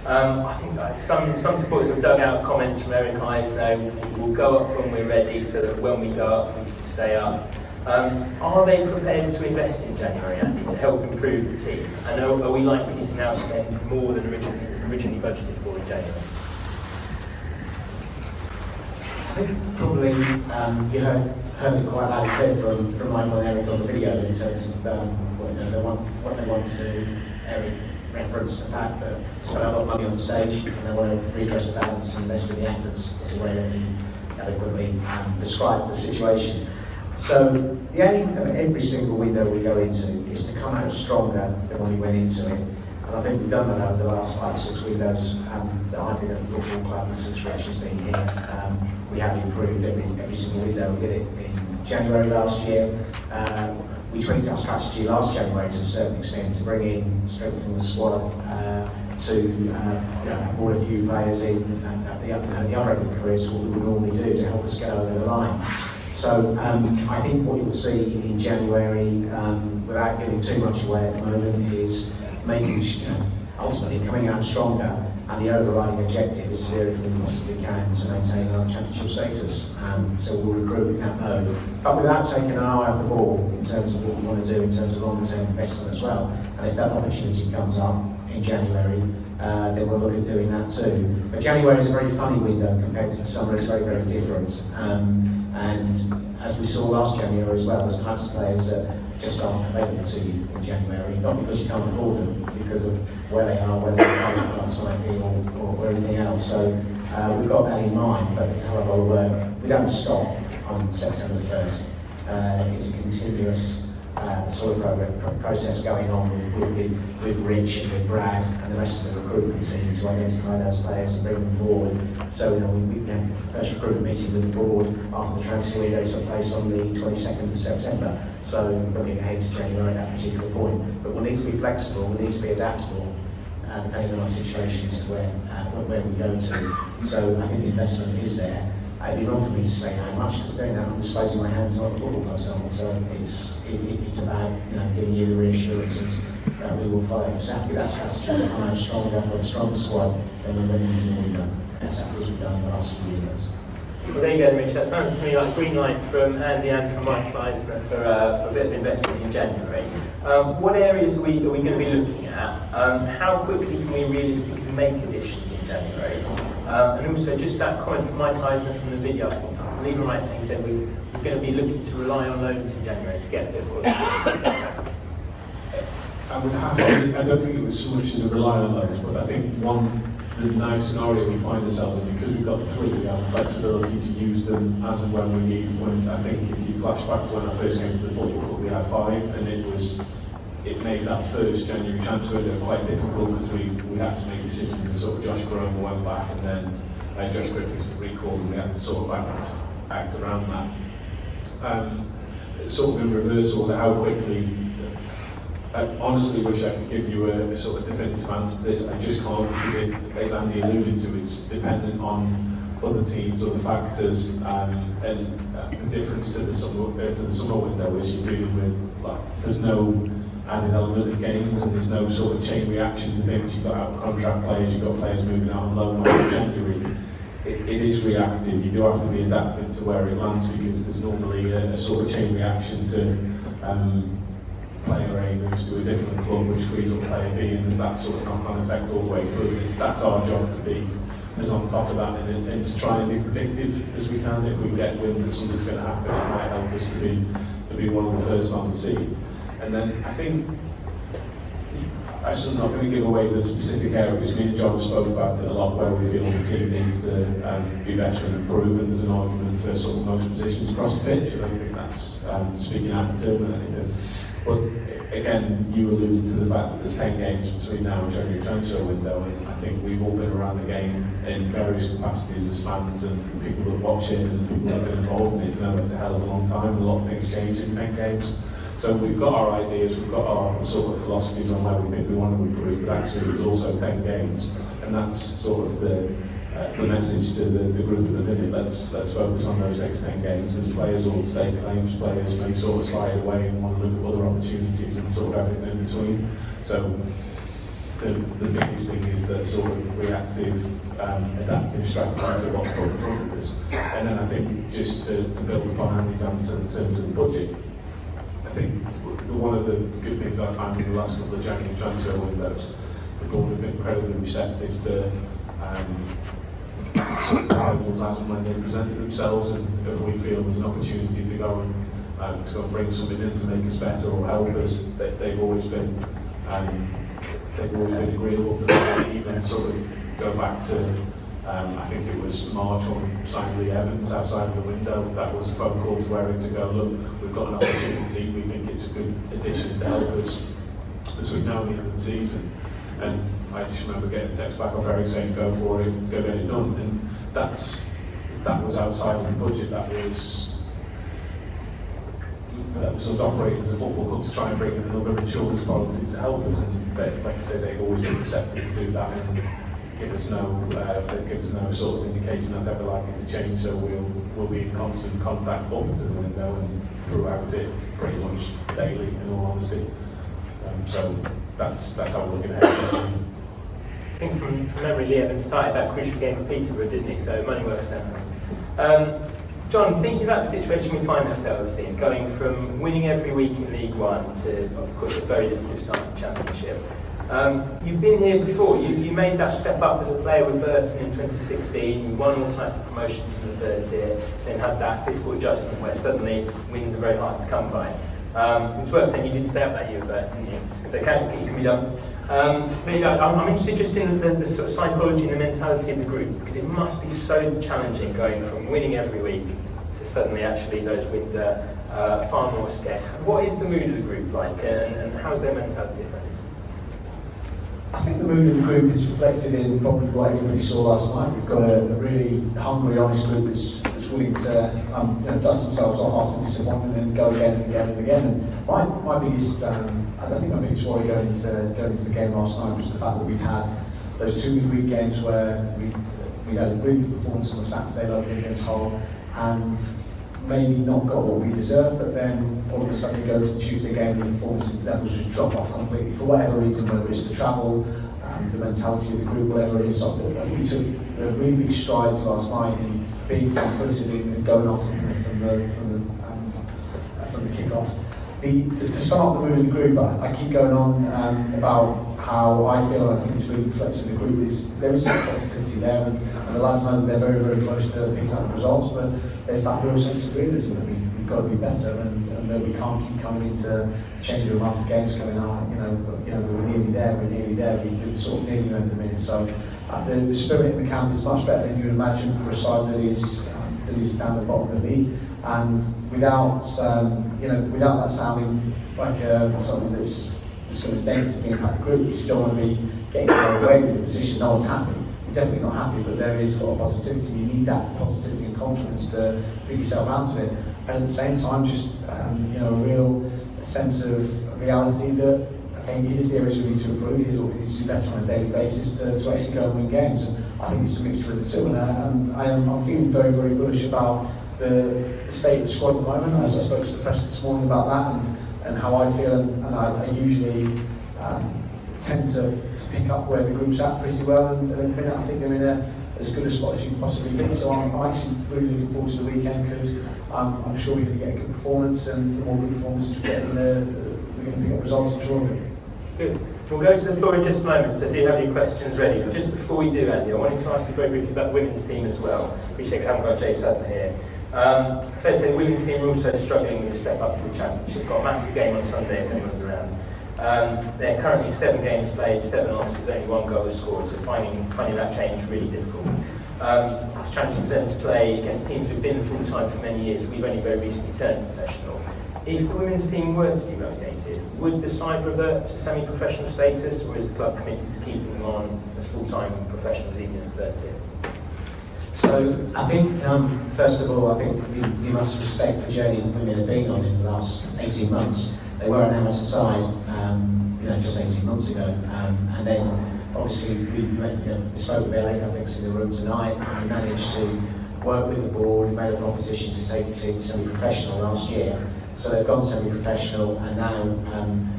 I think some supporters have dug out comments from Eric Eisner, we'll go up when we're ready, so that when we go up, we can stay up. Are they prepared to invest in January, Andy, to help improve the team? And are we likely to now spend more than originally budgeted for in January? think probably you heard it quite loud and clear from Michael and Eric on the video in terms of what they want to do. Eric referenced the fact that they spent a lot of money on the stage and they want to redress the balance and invest in the actors. It's a way that he adequately described the situation. So the aim of every single window we go into is to come out stronger than when we went into it. And I think we've done that over the last 5 or 6 windows that I've been at the football club and since Rachel's been here. We have improved every single window. We did it in January last year. We tweaked our strategy last January to a certain extent to bring in strength from the squad, to have more a few players in at the other end of the career, what we would normally do to help us get over the line. So I think what you'll see in January, without giving too much away at the moment, is making ultimately coming out stronger, and the overriding objective is to do everything we possibly can to maintain our championship status. So we'll recruit in that mode, but without taking an eye off the ball in terms of what we want to do in terms of longer-term investment as well. And if that opportunity comes up in January, then we'll look at doing that too. But January is a very funny window compared to the summer. It's very, very different. And as we saw last January as well, there's types of players that just aren't available to you in January, not because you can't afford them, because of where they are, whether they're coming class might be, or anything else. So we've got that in mind, but it's a hell of a lot of work. We don't stop on September 1st. It's a continuous sort of process going on with Rich and with Brad and the rest of the recruitment team to identify those players and bring them forward. So we had the first recruitment meeting with the board after the transfer window took place on the 22nd of September. So looking ahead to January at that particular point. But we'll need to be flexible, we'll need to be adaptable, depending on our situation as to where we go to. So I think the investment is there. It'd be wrong for me to say how much, because doing that I'm disposing my hands on the football club. So it's about giving you the reassurances that we will follow exactly that strategy to come out stronger, with a stronger squad than we went into the window. That's exactly what we've done in the last few years. Well, there you go, Rich. That sounds to me like green light from Andy and from Michael Eisner for a bit of investment in January. What areas are we going to be looking at? How quickly can we realistically make additions in January? And also, just that comment from Michael Eisner from the video, I believe I'm right saying he said we're going to be looking to rely on loans in January to get a bit of quality. I don't think it was so much as a rely on loans, but I think the nice scenario we find ourselves in, because we've got 3, we have the flexibility to use them as and when we need. When I think if you flash back to when I first came to the football club, we had 5, and it made that first January transfer window quite difficult because we had to make decisions, and sort of Josh Graham went back, and then Josh Griffiths recalled, and we had to sort of act around that. Sort of in reversal of how quickly. I honestly wish I could give you a sort of definitive answer to this. I just can't, because as Andy alluded to, it's dependent on other teams, other factors, and the difference to the summer window is you're dealing with, there's no added element of games, and there's no sort of chain reaction to things. You've got out contract players, you've got players moving out on loan in January. It is reactive. You do have to be adaptive to where it lands, because there's normally a sort of chain reaction to player A moves to a different club, which frees up player B, and there's that sort of knock-on effect all the way through. That's our job, to be as on top of that and to try and be predictive as we can. If we get wind that something's going to happen, it might help us to be one of the first on the scene. And then I think I'm still not going to give away the specific areas. Me and John spoke about it a lot, where we feel the team needs to be better and improve, and there's an argument for sort of most positions across the pitch. I don't think that's speaking out of turn or anything. But again, you alluded to the fact that there's 10 games between now and January transfer window, and I think we've all been around the game in various capacities as fans, and people that watch it and people that have been involved in it know it's a hell of a long time, and a lot of things change in 10 games. So we've got our ideas, we've got our sort of philosophies on where we think we want to improve, but actually there's also 10 games, and that's sort of the message to the group at the minute. Let's focus on those next 10 games. There's players all stake claims, players may sort of slide away and want to look at other opportunities and sort of everything in between. So the biggest thing is the sort of reactive, adaptive strategies of what's got in front of us. And then I think just to build upon Andy's answer in terms of the budget, I think one of the good things I found in the last couple of January transfer windows, the board have been incredibly receptive to sort of proposals as and when they presented themselves, and if we feel there's an opportunity to go and bring something in to make us better or help us, they've always been agreeable to that. Even sort of go back to I think it was March when we signed Lee Evans outside of the window. That was a phone call to Eric to go, look, we've got an opportunity, we think it's a good addition to help us between now and the end of the season. And I just remember getting a text back off Eric saying, go for it, go get it done. And that was outside of the budget. That was us operating as a football club to try and bring in another insurance policy to help us. And like I said, they've always been accepted to do that and give us no sort of indication that's ever likely to change. So we'll be in constant contact up to the window and throughout it pretty much daily, in all honesty. So that's how we're looking at it. I think from memory, Lee Evans started that crucial game for Peterborough, didn't he? So money well spent. John, thinking about the situation we find ourselves in, going from winning every week in League One to, of course, a very difficult start in the Championship. You've been here before. You made that step up as a player with Robertson in 2016. You won automatic promotion from the third tier, then had that difficult adjustment where suddenly wins are very hard to come by. It's worth saying you did stay up that year, but didn't you? So it can be done. But yeah, I'm interested just in the sort of psychology and the mentality of the group, because it must be so challenging going from winning every week to suddenly actually those wins are far more scarce. What is the mood of the group like, and how's their mentality? I think the mood of the group is reflected in probably what everybody saw last night. We've got a really hungry, honest group that's willing to dust themselves off after disappointment and go again and again and again. And my biggest, I think my biggest worry going into the game last night was the fact that we'd had those two midweek games where we had a really good performance on the Saturday locally against Hull and maybe not got what we deserved, but then all of a sudden we go to the Tuesday game and the performance levels just drop off completely for whatever reason, whether it's the travel, the mentality of the group, whatever it is. So I think we took really big strides last night in being front-footed and going off from the kick-off. To sum up the mood of the group, I keep going on about how I feel. I think it's really reflected in the group. There is some positivity there, and the lads know that they're very, very close to picking up results, but there's that real sense of realism that we've got to be better, and that we can't keep coming into change room after games going, we're nearly there, we're sort of nearly at the minute. So the spirit in the camp is much better than you'd imagine for a side that is down the bottom of the league, and without that sounding like something that's going to negatively impact the group, because you don't want to be getting away with the position. No one's happy. You're definitely not happy, but there is a lot of positivity. You need that positivity and confidence to pick yourself out of it, and at the same time, just a real sense of reality that here's the areas we need to improve, here's what we need to do better on a daily basis to actually go and win games. And I think it's a mixture of the two, and I'm feeling very, very bullish about the state of the squad at the moment. As I spoke to the press this morning about that and how I feel, and I usually tend to pick up where the group's at pretty well, and at the minute I think they're in as good a spot as you can possibly be. So I'm actually really looking forward to the weekend, because I'm sure we're going to get a good performance, and the more good performances we get, we're going to pick up results, I'm sure. Good. We'll go to the floor in just a moment, so do you have any questions ready? But just before we do, Andy, I wanted to ask you very briefly about the women's team as well. Appreciate we haven't got Jay Sutton here. First, the women's team are also struggling with the step up to the Championship. Got a massive game on Sunday if anyone's around. They're currently 7 games played, 7 losses, only 1 goal scored, so finding that change really difficult. It's challenging for them to play against teams who've been full-time for many years. We've only very recently turned professional. If the women's team were to be relegated, would the side revert to semi-professional status, or is the club committed to keeping them on as full-time professionals even in the third tier? So I think, first of all, I think we must respect the journey women have been on in the last 18 months. They were an amateur side, just 18 months ago, and then obviously we spoke with Eric, I think, in the room tonight, and we managed to work with the board. We made a proposition to take the team semi-professional last year. So they've gone semi-professional, and now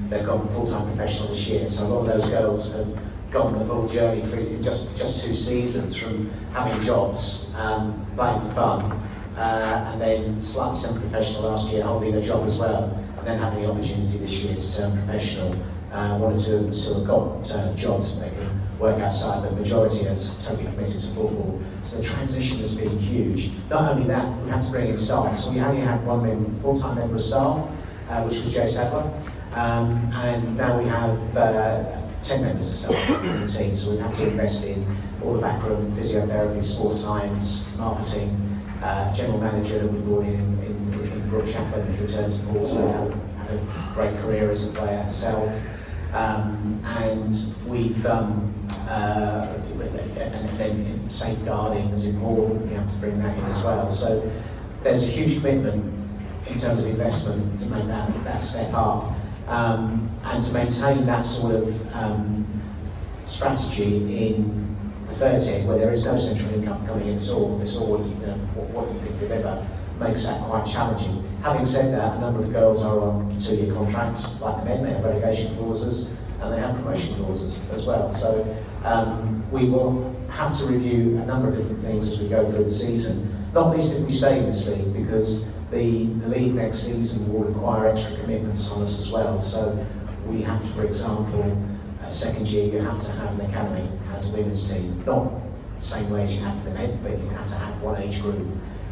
they've gone full-time professional this year. So a lot of those girls have gone the full journey through just 2 seasons, from having jobs, playing for fun, and then slightly semi-professional last year, holding a job as well, and then having the opportunity this year to turn professional. One or two of them still have got jobs that they can work outside, the majority are totally committed to football. So the transition has been huge. Not only that, we had to bring in staff. So we only had one full-time member of staff, which was Jay Sadler. And now we have 10 members of staff in the team. So we have to invest in all the backroom, physiotherapy, sports science, marketing, general manager that we brought in Brooke Chaplin, who's returned to Portsmouth, had a great career as a player herself. And we've and then safeguarding is important. We have to bring that in as well. So there's a huge commitment in terms of investment to make that step up, and to maintain that sort of strategy in the third tier where there is no central income coming in. It's all what you can deliver makes that quite challenging. Having said that, a number of the girls are on 2-year contracts, like the men. They have relegation clauses and they have promotion clauses as well. So we will have to review a number of different things as we go through the season. Not least if we stay in this league, because the league next season will require extra commitments on us as well. So we have to, for example, second year you have to have an academy as a women's team. Not the same way as you have for the men, but you have to have one age group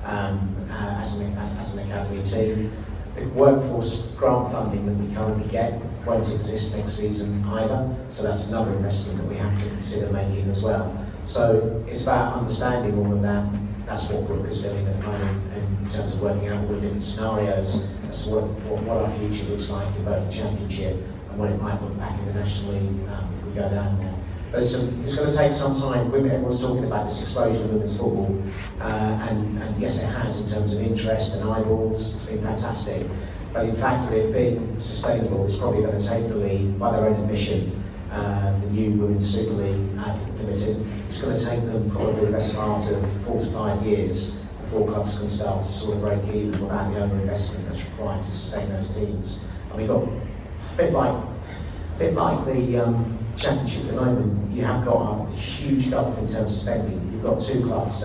as an academy team. The workforce grant funding that we currently get won't exist next season either, so that's another investment that we have to consider making as well. So it's about understanding all of that. That's what Brooke is doing at the moment in terms of working out all the different scenarios as to what our future looks like in both the Championship and what it might look back in the National League if we go down there. But it's going to take some time. Everyone's talking about this explosion of women's football, and yes, it has in terms of interest and eyeballs. It's been fantastic. But in fact, for it being sustainable, it's probably going to take the league by their own admission. The new Women's Super League Limited, it's going to take them probably the best part of 4 to 5 years before clubs can start to sort of break even without the over investment that's required to sustain those teams. And we've got a bit like the Championship at the moment. You have got a huge gulf in terms of spending. You've got 2 clubs.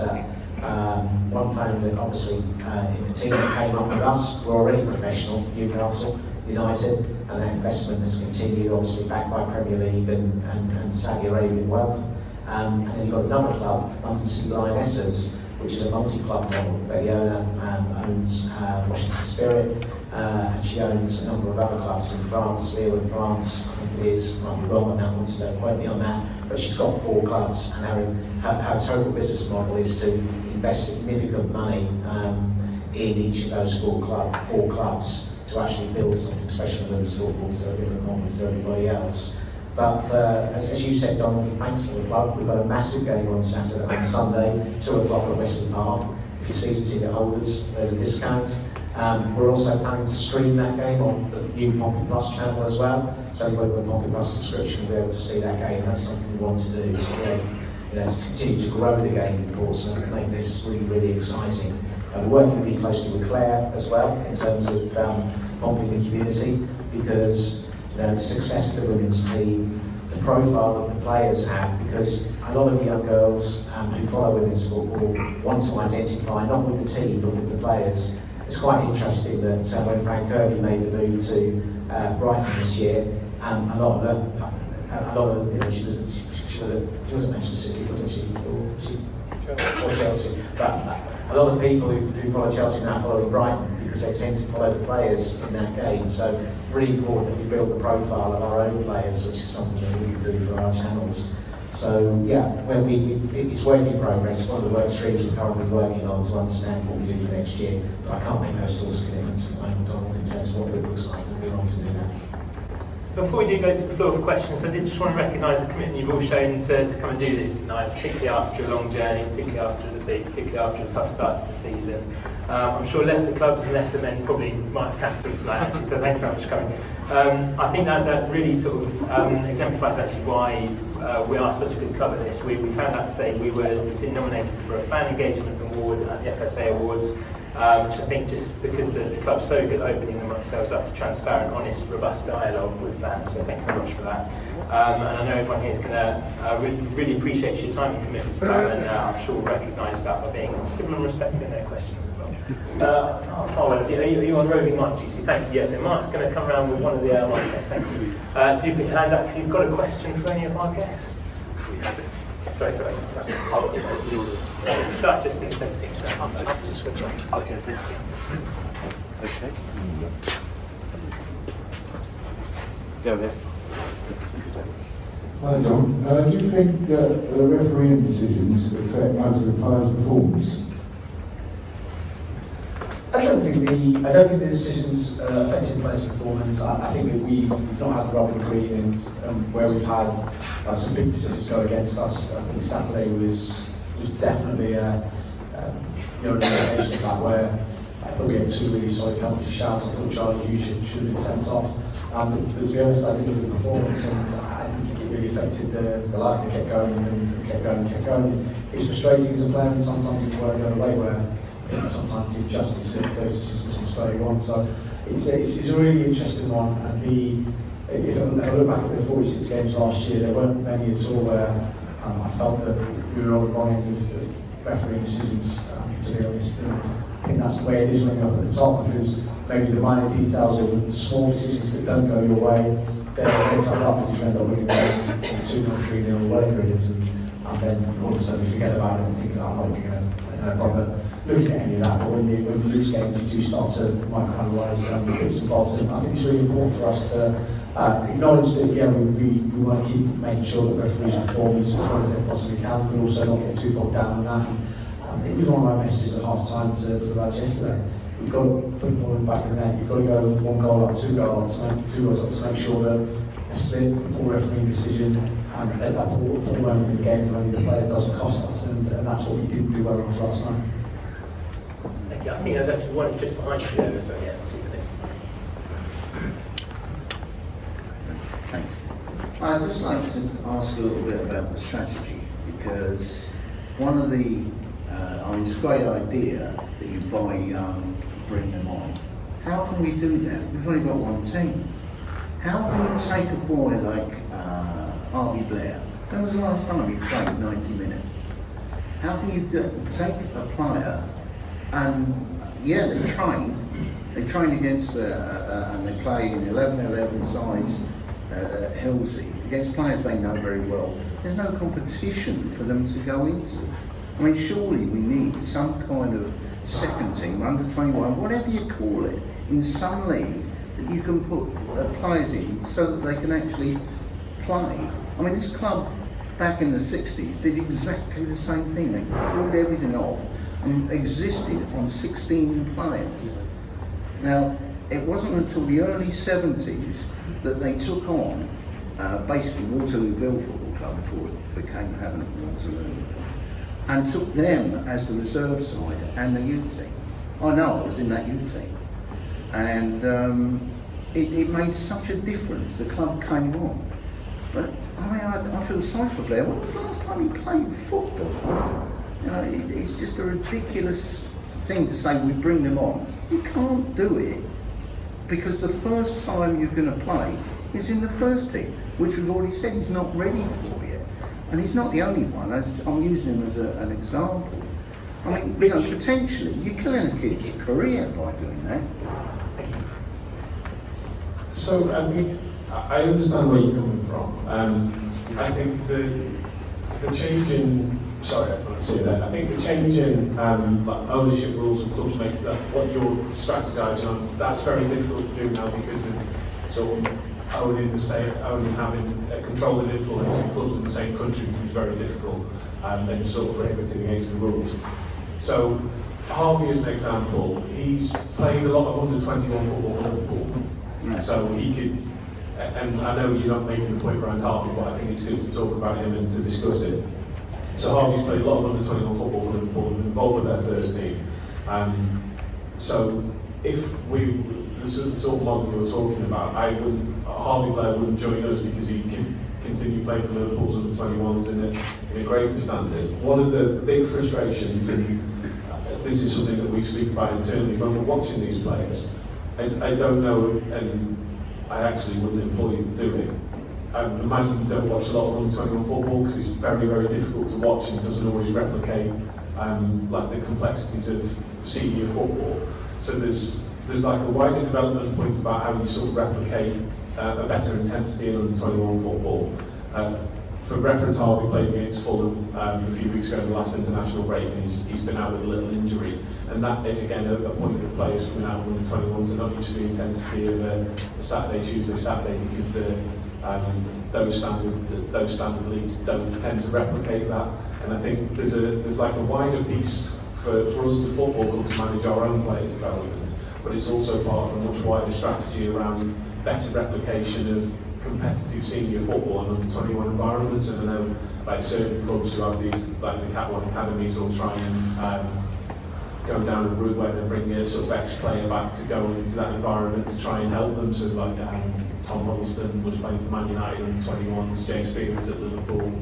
One founded obviously in the team that came up with us. We're already professional, Newcastle United, and that investment has continued, obviously backed by Premier League and Saudi Arabian wealth. And then you've got another club, London City Lionesses, which is a multi-club model where the owner owns Washington Spirit, and she owns a number of other clubs in France, Lille in France, I think it is, might be wrong on that one, so don't quote me on that, but she's got 4 clubs, and her total business model is to invest significant money in each of those 4 clubs to actually build something special in women's football, so they're different model to everybody else. But as you said, Donald, thanks to the club, we've got a massive game on Saturday and Sunday, 2 o'clock at Western Park. If you're season ticket holders, there's a discount. We're also planning to stream that game on the new Pompey Plus channel as well. So anybody with a Pompey Plus subscription will be able to see that game. That's something we want to do to continue to grow the game in Portsmouth and make this really, really exciting. We're working really closely with Claire as well in terms of Pompey in the community, because the success of the women's team, the profile that the players have, because a lot of young girls who follow women's football want to identify not with the team but with the players. It's quite interesting that when Frank Kirby made the move to Brighton this year, a lot of she was at Manchester City, wasn't she? Or Chelsea. But a lot of people who follow Chelsea now follow Brighton because they tend to follow the players in that game. So really important that we build the profile of our own players, which is something that we can do for our channels. So yeah, it's work in progress. One of the work streams we're currently working on to understand what we do for next year. But I can't make those sorts of commitments at the moment, Donald, in terms of what it looks like, and we're on to do that. Before we do go to the floor for questions, I did just want to recognise the commitment you've all shown to come and do this tonight, particularly after a long journey, particularly after a defeat, particularly after a tough start to the season. I'm sure lesser clubs and lesser men probably might have cancelled tonight, actually, so thank you very much for coming. I think that really sort of exemplifies actually why we are such a good club at this. We found out today we've been nominated for a fan engagement award at the FSA Awards, which I think just because the club's so good at opening themselves up to transparent, honest, robust dialogue with fans, so thank you very much for that. And I know everyone here is going to really appreciate your time and commitment to that, and I'm sure will recognise that by being civil and respectful in their questions as well. Are you on roving mic, GC? Thank you. Yes, so Mark's going to come around with one of the mic checks. Thank you. Do you put your hand up if you've got a question for any of our guests? Sorry, start just in a second. Okay. Go ahead. Hi John, do you think that the refereeing decisions affect most of the players' performance? I don't think the decisions affected players' performance. I think that we've not had the Robin Green and where we've had some big decisions go against us. I think Saturday was definitely an indication of that, where I thought we had 2 really solid penalty shouts. I thought Charlie Hughes should have been sent off. But to be honest, I didn't look at the performance, and I didn't think it really affected the lag. They kept going and kept going and kept going. It's frustrating as a player, and sometimes it's where the other way, where sometimes the justice of those decisions will spur you on. So it's a really interesting one. And if I look back at the 46 games last year, there weren't many at all where I felt that we were on the wrong end of refereeing decisions, to be honest. And I think that's the way it is when you're up at the top, because maybe the minor details or the small decisions that don't go your way, they come up and you end up winning 2-0, 3-0, whatever it is. And then all of a sudden you forget about it and think, I'm not even going to bother looking at any of that. But when you lose games, you do start to microanalyse bits and bobs. And I think it's really important for us to acknowledge that, yeah, we want to keep making sure that referees perform as well as they possibly can, but also not get too bogged down on that. And it was one of my messages at half time to the lads yesterday. We've got to put the ball in the back of the net. You've got to go 1 goal up, 2 goals up, to make sure that a slip, a poor refereeing decision, and let that poor moment in the game for only the player doesn't cost us. And that's what we didn't do well enough last night. Thank you. I think there's actually one just behind you there, so yeah, see for this. Thanks. I'd just like to ask a little bit about the strategy, because one of the, it's a great idea that you buy young, bring them on. How can we do that? We've only got one team. How can you take a boy like Harvey Blair? When was the last time he played 90 minutes? How can you take a player and, yeah, they train against, and they play in 11-11 sides at Hillsey, against players they know very well. There's no competition for them to go into. I mean, surely we need some kind of second team, under 21, whatever you call it, in some league that you can put players in so that they can actually play. I mean, this club back in the 60s did exactly the same thing. They pulled everything off and existed on 16 players. Now, it wasn't until the early 70s that they took on basically Waterlooville Football Club, before it became Havant Waterloo, and took them as the reserve side and the youth team. I know, I was in that youth team. And it made such a difference. The club came on. But I mean, I feel sorry for Blair. When was the last time he played football? You know, it's just a ridiculous thing to say we bring them on. You can't do it, because the first time you're going to play is in the first team, which we've already said he's not ready for yet. And he's not the only one. I'm using him as an example. I mean, you know, potentially you're killing a kid's career by doing that. So I think I understand where you're coming from. I think the change in I think the change in like ownership rules and clubs make that what you're strategizing on. That's very difficult to do now because of sort of having controlling influence in clubs in the same country, which is very difficult, and then sort of regulating against the rules. So Harvey, as an example, he's played a lot of under-21 football for Liverpool. So he could, and I know you're not making a point around Harvey, but I think it's good to talk about him and to discuss it. So Harvey's played a lot of under-21 football for Liverpool and involved with their first team. So if the sort of model you were talking about, Harvey Blair wouldn't join us because he can continue playing for Liverpool's under-21s in a greater standard. One of the big frustrations, and this is something that we speak about internally when we're watching these players, I don't know, and I actually wouldn't employ you to do it. I imagine you don't watch a lot of under-21 football because it's very, very difficult to watch and doesn't always replicate like the complexities of senior football. So there's like a wider development point about how you sort of replicate a better intensity in under-21 football. for reference, Harvey played against Fulham a few weeks ago in the last international break, and he's been out with a little injury. And that is again a point of players coming out with the 21s are not used to the intensity of the Saturday, Tuesday, Saturday, because those standard leagues don't tend to replicate that. And I think there's like a wider piece for us as a football club to manage our own players' development, but it's also part of a much wider strategy around better replication of competitive senior football and under 21 environments. And I know like certain clubs who have these, like the Cat 1 academies, will try and go down a route where they bring a sort of ex-player back to go into that environment to try and help them. So like Tom Huddleston was playing for Man United under 21s, James Spears at Liverpool,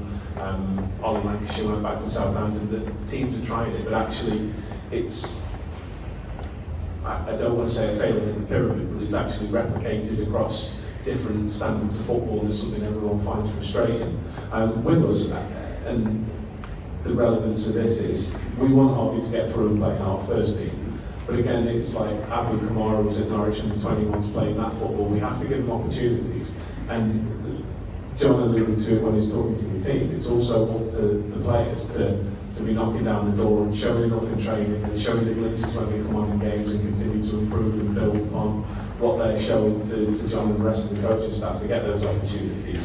Ollie Lancashire went back to Southampton. The teams are trying it, but actually it's, I don't want to say a failure in the pyramid, but it's actually replicated across different standards of football. Is something everyone finds frustrating. With us, and the relevance of this is, we want Harvey to get through and play in our first team. But again, it's like Abdoulaye Kamara was at Norwich under 21s playing that football. We have to give them opportunities. And John alluded to it when he's talking to the team. It's also up to the players to be knocking down the door and showing enough in training and showing the glimpses when they come on in games and continue to improve and build upon what they're showing to John and the rest of the coaching staff to get those opportunities.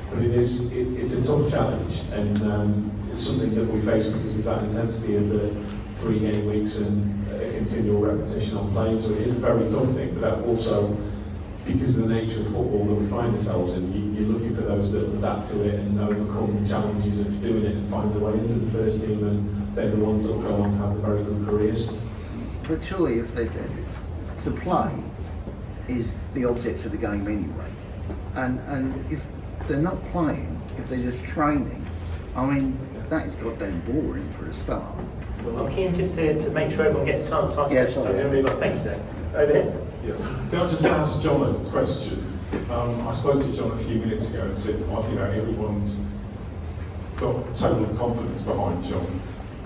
But it's a tough challenge, and it's something that we face because there's that intensity of the 3 game weeks and a continual repetition on playing. So it is a very tough thing, but that also, because of the nature of football that we find ourselves in, you're looking for those that adapt to it and overcome the challenges of doing it and find their way into the first team, and they're the ones that will go on to have very good careers. But surely if they to play is the object of the game anyway. And if they're not playing, if they're just training, I mean, that is goddamn boring for a start. I'm keen just to make sure everyone gets a chance to ask Yes, questions. sorry. Really, thank you, Dave. Over here. Yeah. Can I just ask John a question? I spoke to John a few minutes ago and said, everyone's got total confidence behind John.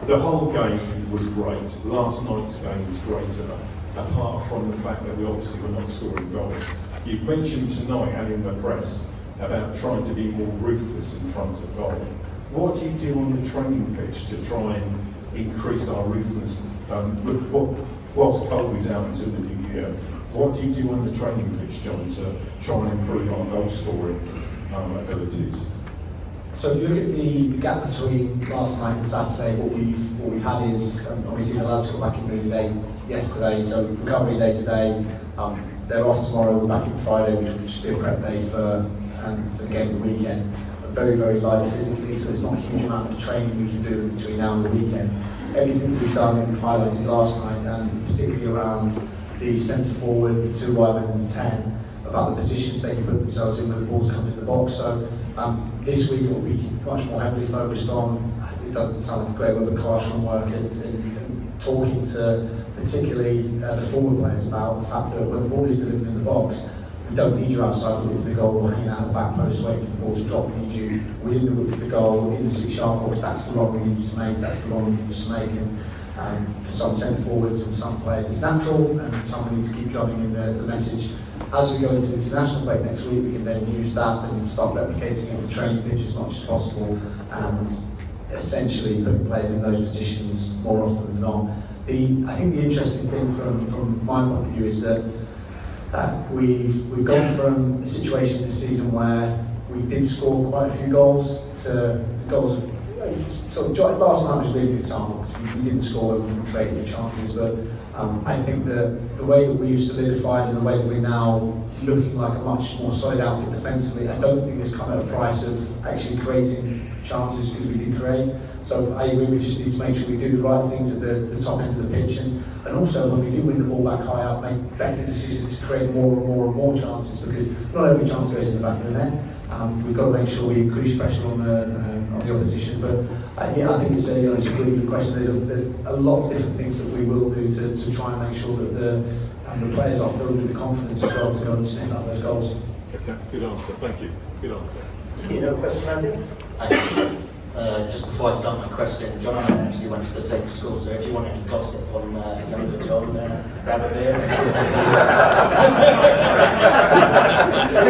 The whole game was great. Last night's game was greater, apart from the fact that we obviously were not scoring goals. You've mentioned tonight and in the press about trying to be more ruthless in front of goal. What do you do on the training pitch to try and increase our ruthlessness? Whilst Colby's out until the new year, what do you do on the training pitch, John, to try and improve our goal scoring abilities? So if you look at the gap between last night and Saturday, what we've had is obviously the lads got back in really late yesterday, so recovery day today. They're off tomorrow, we're back in Friday, which will just be a prep day for the game of the weekend. But very, very light physically, so there's not a huge amount of training we can do between now and the weekend. Everything that we've done and highlighted last night, and particularly around the centre forward, the 2 wide and the 10, about the positions they can put themselves in when the ball's coming in the box. So this week will be much more heavily focused on, it doesn't sound like a great word, but classroom work and talking to particularly the forward players about the fact that when the ball is delivered in the box, we don't need you outside the width of the goal or hanging out of the back post waiting for the ball to drop. We need you within the width of the goal, in the 6-yard box. That's the run we need you to make, that's the run we need you to make. And for some centre forwards and some players it's natural, and some need to keep driving in the message. As we go into the international break next week, we can then use that and start replicating it on the training pitch as much as possible, and essentially putting players in those positions more often than not. I think the interesting thing from my point of view is that we've gone from a situation this season where we did score quite a few goals to goals. So last night was a really good example. We didn't score, we created the chances, but I think that the way that we've solidified and the way that we're now looking like a much more solid outfit defensively, I don't think it's come at a price of actually creating chances because we did create. So I agree, we just need to make sure we do the right things at the top end of the pitch, and also when we do win the ball back high up, make better decisions to create more and more and more chances, because not every chance goes in the back of the net. We've got to make sure we increase pressure on the opposition. But I think it's a really good question. There's a lot of different things that we will do to try and make sure that the players are filled with the confidence as well to go and sniff out those goals. Okay, good answer. Thank you. Good answer. You know, question, Andy? Just before I start my question, John and I actually went to the same school, so if you want any gossip on younger John, grab a beer.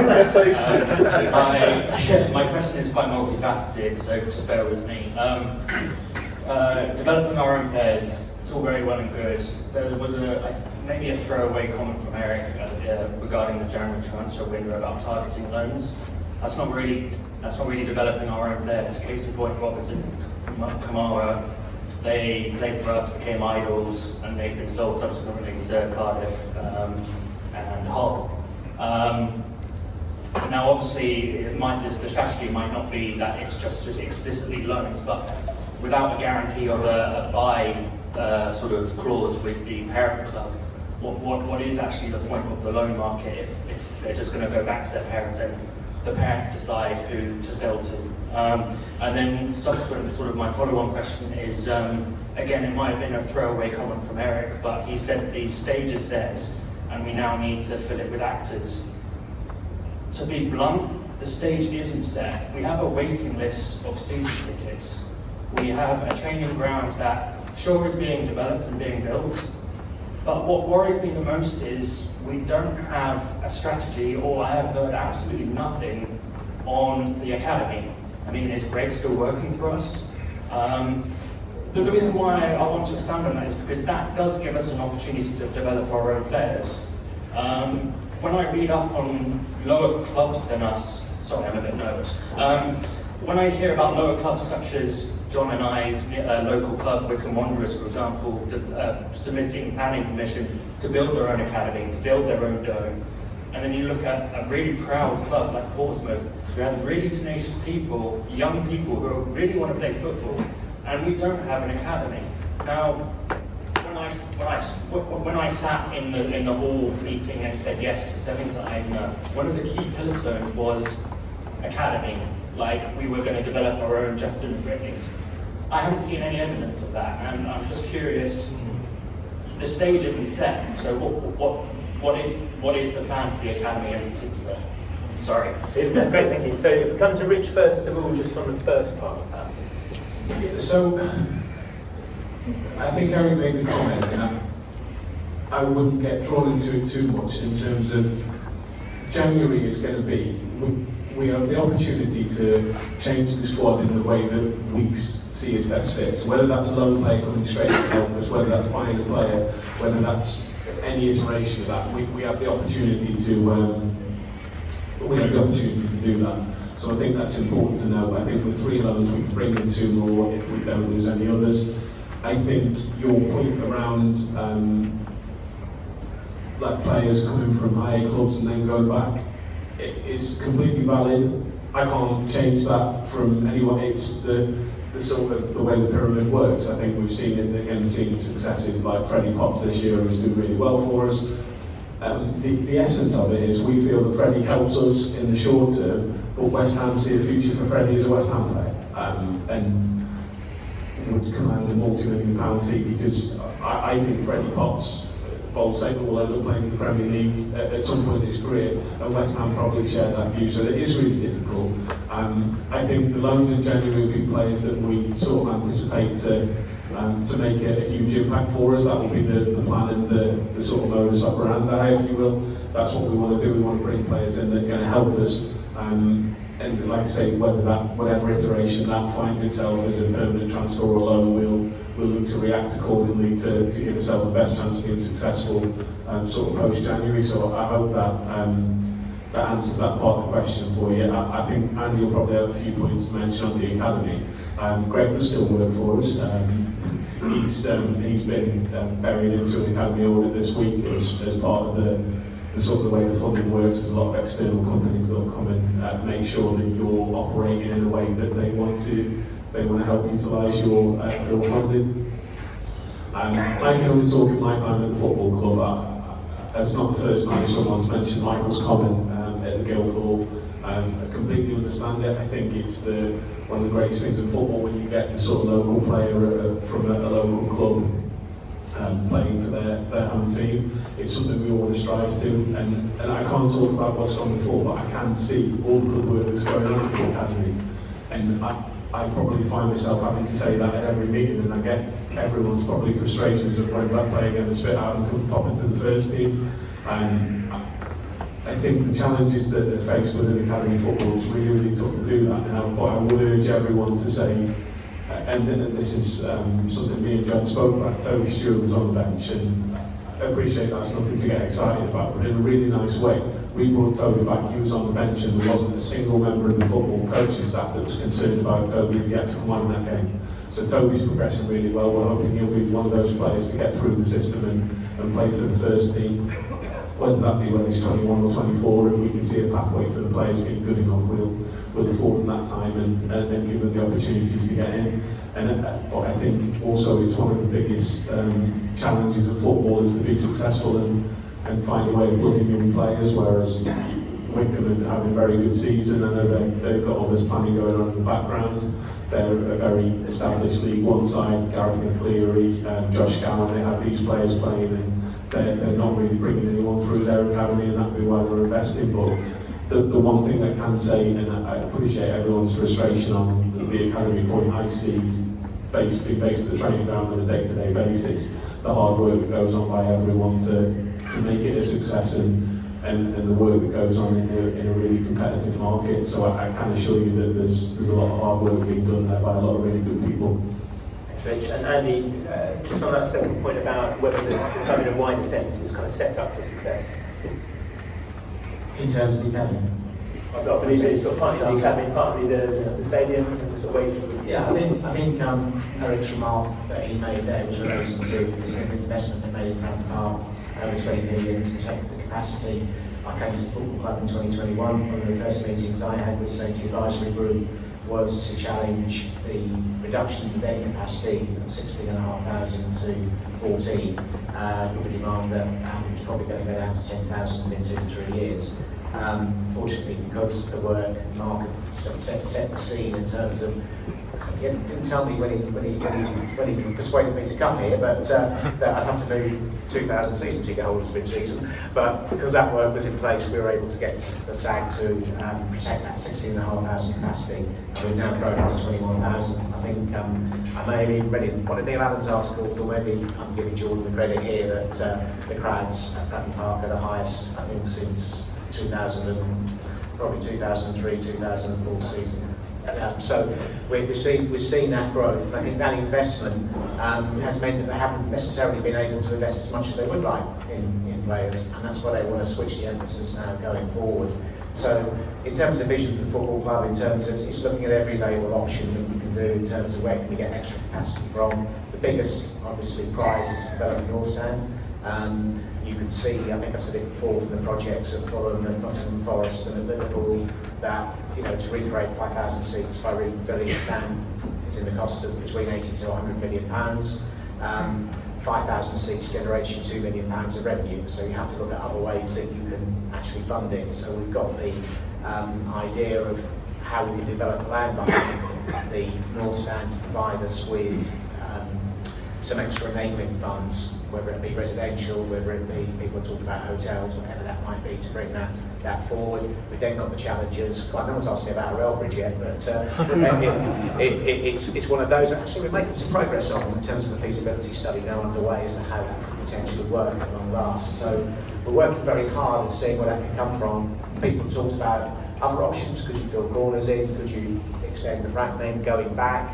Yes, please. My question is quite multifaceted, so just bear with me. Developing our own players, it's all very well and good. There was maybe a throwaway comment from Eric regarding the January transfer window about targeting loans. That's not really developing our own players. Case in point, Robertson, Kamara, they played for us, became idols, and they've been sold subsequently to Cardiff and Hull. Now, obviously, the strategy might not be that it's just explicitly loans, but without a guarantee of a buy sort of clause with the parent club, what is actually the point of the loan market if they're just going to go back to their parents and the parents decide who to sell to? And then subsequent, sort of my follow-on question is, again, it might have been a throwaway comment from Eric, but he said the stage is set and we now need to fill it with actors. To be blunt, the stage isn't set. We have a waiting list of season tickets. We have a training ground that sure is being developed and being built, but what worries me the most is we don't have a strategy, or I have heard absolutely nothing on the academy. I mean, is Greg still working for us? The reason why I want to expand on that is because that does give us an opportunity to develop our own players. When I read up on lower clubs than us, sorry, I'm a bit nervous. When I hear about lower clubs such as John and I's local club, Wycombe Wanderers, for example, submitting planning permission to build their own academy, to build their own dome, and then you look at a really proud club like Portsmouth, who has really tenacious people, young people who really want to play football, and we don't have an academy. Now, when I sat in the hall meeting and said yes to selling to Eisner, one of the key pillar stones was academy. Like, we were going to develop our own Justin Britneys. I haven't seen any evidence of that, and I'm just curious. The stage isn't set, so what is the plan for the academy in particular? Sorry. That's great, thank you. So if we come to Rich first of all, just on the first part of that. So, I think Eric made the comment, and I wouldn't get drawn into it too much in terms of January is going to be. We have the opportunity to change the squad in the way that we see as best fit. So whether that's a loan player coming straight to help us, whether that's buying a player, whether that's any iteration of that, we have the opportunity to do that. So I think that's important to know. I think with 3 loans we can bring in 2 more if we don't lose any others. I think your point around like players coming from higher clubs and then going back, it is completely valid. I can't change that from anyone. It's the sort of the way the pyramid works. I think we've seen it again, seen successes like Freddie Potts this year, who's doing really well for us. The essence of it is we feel that Freddie helps us in the short term, but West Ham see a future for Freddie as a West Ham player, and would command a multi-million-pound fee because I think Freddie Potts, bold statement, will end up playing in the Premier League at some point in his career, and West Ham probably share that view, so it is really difficult. I think the loans in January will be players that we sort of anticipate to make a huge impact for us. That will be the plan and the sort of modus operandi, if you will. That's what we want to do. We want to bring players in that are going to help us. And like I say, whatever iteration that finds itself as a permanent transfer or loan, we'll look to react accordingly to give ourselves the best chance of being successful sort of post-January. So I hope that answers that part of the question for you. I think Andy will probably have a few points to mention on the academy. Greg does still work for us. He's been buried into an academy audit this week as part of the sort of the way the funding works. There's a lot of external companies that will come and make sure that you're operating in a way that they want to help utilise your funding. I can only talk in my time at the football club. That's not the first time someone's mentioned Michael's comment at the Guildhall. I completely understand it. I think it's one of the greatest things in football when you get the sort of local player from a local club playing for their home team. It's something we all want to strive to, and I can't talk about what's gone before, but I can see all the good work that's going on in the academy, and I probably find myself having to say that at every meeting, and I get everyone's probably frustrations of when that player gets spit out and couldn't pop into the first team. And I think the challenges that they're faced with in academy football is really, really tough to do that now. But I would urge everyone to say, and this is something me and John spoke about, Toby Stewart was on the bench, and I appreciate that's nothing to get excited about, but in a really nice way. We brought Toby back, he was on the bench, and there wasn't a single member of the football coaching staff that was concerned about Toby if he had to come on in that game. So Toby's progressing really well. We're hoping he'll be one of those players to get through the system and play for the first team. Whether that be when he's 21 or 24, if we can see a pathway for the players being good enough, we'll afford them that time and then give them the opportunities to get in. But I think also it's one of the biggest challenges of football is to be successful and find a way of plugging in players, whereas Wycombe are having a very good season. I know they've got all this planning going on in the background. They're a very established League One side, Gareth McCleary, Josh Gowan, they have these players playing, and they're not really bringing anyone through their academy, and that'll be why they're investing. But the one thing I can say, and I appreciate everyone's frustration on the academy point, I see based at the training ground on a day-to-day basis, the hard work that goes on by everyone to make it a success, and the work that goes on in a really competitive market. So I can assure you that there's a lot of hard work being done there by a lot of really good people. Thanks, Rich. And Andy, just on that second point about whether the club in a wider sense is kind of set up for success. In terms of the academy? I believe it's sort of partly the academy, partly the stadium, and the sort of way through. Yeah, I think Eric's remark that he made there was relating to the significant investment they made in Fratton Park, over 20 million to protect the capacity. I came to the football club in 2021. One of the first meetings I had with the safety advisory group was to challenge the reduction in bed capacity of 16,500 to 14, with a demand that it's probably going to go down to 10,000 within 2 to 3 years. Fortunately, because the work Mark had set the scene in terms of, he didn't tell me when he persuaded me to come here, but that I'd have to move 2,000 season ticket holders mid-season. But because that work was in place, we were able to get the SAG to protect that 16,500 capacity, and we've now grown up to 21,000. I think I may have even read in one of Neil Allen's articles, or maybe I'm giving George the credit here, that the crowds at Fratton Park are the highest, I think, since 2003, 2004 season. So we've seen that growth, and I think that investment has meant that they haven't necessarily been able to invest as much as they would like in players, and that's why they want to switch the emphasis now going forward. So in terms of vision for the football club, in terms of it's looking at every available option that we can do in terms of where can we get extra capacity from. The biggest, obviously, prize is developing North Stand. You can see, I think I've said it before, from the projects at Cullen and Nottingham Forest and at Liverpool, that to recreate 5,000 seats by rebuilding a stand is in the cost of between 80 to 100 million pounds. 5,000 seats generates you £2 million of revenue, so you have to look at other ways that you can actually fund it. So we've got the idea of how we can develop the land behind the North Stand to provide us with some extra enabling funds, whether it be residential, whether it be people talk about hotels, whatever that might be, to bring that forward. We've then got the challenges. Well, no one's asked me about a rail bridge yet, but it's one of those that actually we're making some progress on in terms of the feasibility study now underway as to how that could potentially work at long last. So we're working very hard at seeing where that can come from. People talked about other options. Could you fill corners in? Could you extend the fragment going back?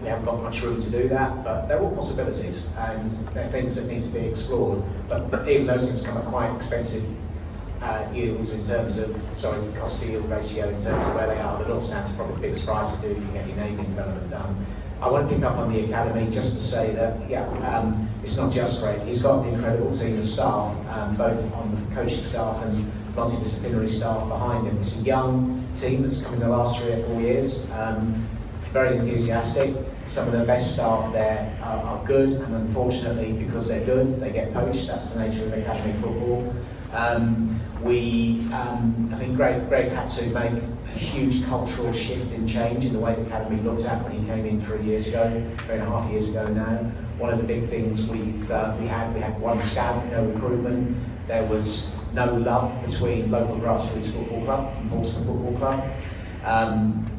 We haven't got much room to do that, but they're all possibilities, and they're things that need to be explored. But even those things come at quite expensive yields in terms of, cost to yield ratio in terms of where they are. The North Stand's probably the biggest price to do if you get your naming development done. I want to pick up on the academy just to say that, it's not just great. He's got an incredible team of staff, both on the coaching staff and multidisciplinary staff behind him. It's a young team that's come in the last 3 or 4 years. Very enthusiastic. Some of the best staff there are good, and unfortunately, because they're good, they get poached. That's the nature of academy football. I think Greg had to make a huge cultural shift in change in the way the academy looked at when he came in 3 years ago, 3.5 years ago now. One of the big things we had one scab, no recruitment. There was no love between local grassroots football club and Portsmouth Football Club.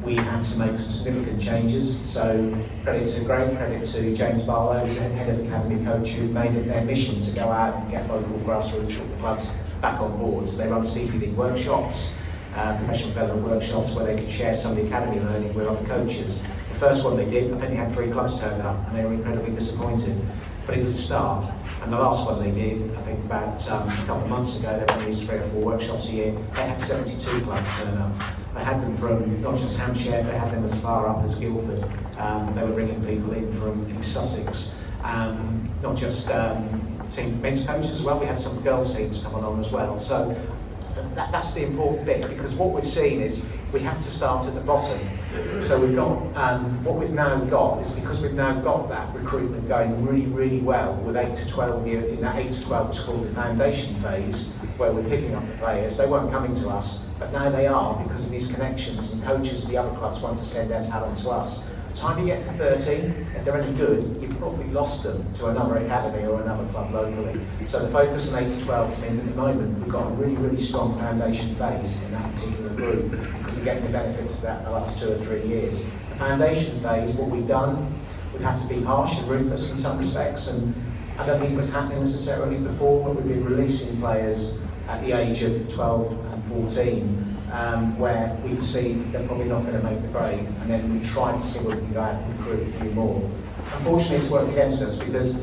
We had to make some significant changes, so credit to James Barlow, who's head of academy coach, who made it their mission to go out and get local grassroots football clubs back on board. So they run CPD workshops, professional development workshops, where they could share some of the academy learning with other coaches. The first one they did, I think they had 3 clubs turned up, and they were incredibly disappointed, but it was a start. And the last one they did, I think about a couple of months ago, they run these 3 or 4 workshops a year. They had 72 clubs turn up. They had them from not just Hampshire, they had them as far up as Guildford. They were bringing people in from East Sussex, not just team men's coaches as well. We had some girls teams coming on as well. So that's the important bit, because what we've seen is we have to start at the bottom. So we've got, what we've now got is, because we've now got that recruitment going really, really well with 8 to 12 year, in that 8 to 12 which is called the foundation phase, where we're picking up the players. They weren't coming to us, but now they are, because of these connections, and coaches of the other clubs want to send their talent to us. Time you get to 13, if they're any good, you've probably lost them to another academy or another club locally. So the focus on 8 to 12 means at the moment we've got a really, really strong foundation phase in that particular group, because we're getting the benefits of that in the last 2 or 3 years. The foundation phase, what we've done, we've had to be harsh and ruthless in some respects, and I don't think it was happening necessarily before, but we've been releasing players at the age of 12 and 14, where we see they're probably not going to make the grade, and then we try to see whether we can go out and recruit a few more. Unfortunately, it's worked against us, because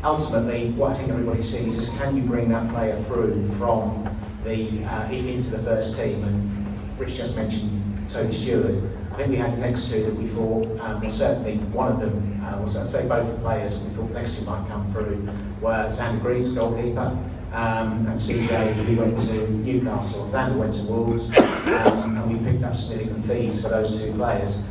ultimately what I think everybody sees is, can you bring that player through from the into the first team? And Rich just mentioned Tony Stewart. I think we had the next 2 that we thought, well, certainly one of them was, I'd say both the players we thought the next 2 might come through were Xander Green's goalkeeper, and CJ, who went to Newcastle. Xander went to Wolves, and we picked up significant fees for those 2 players.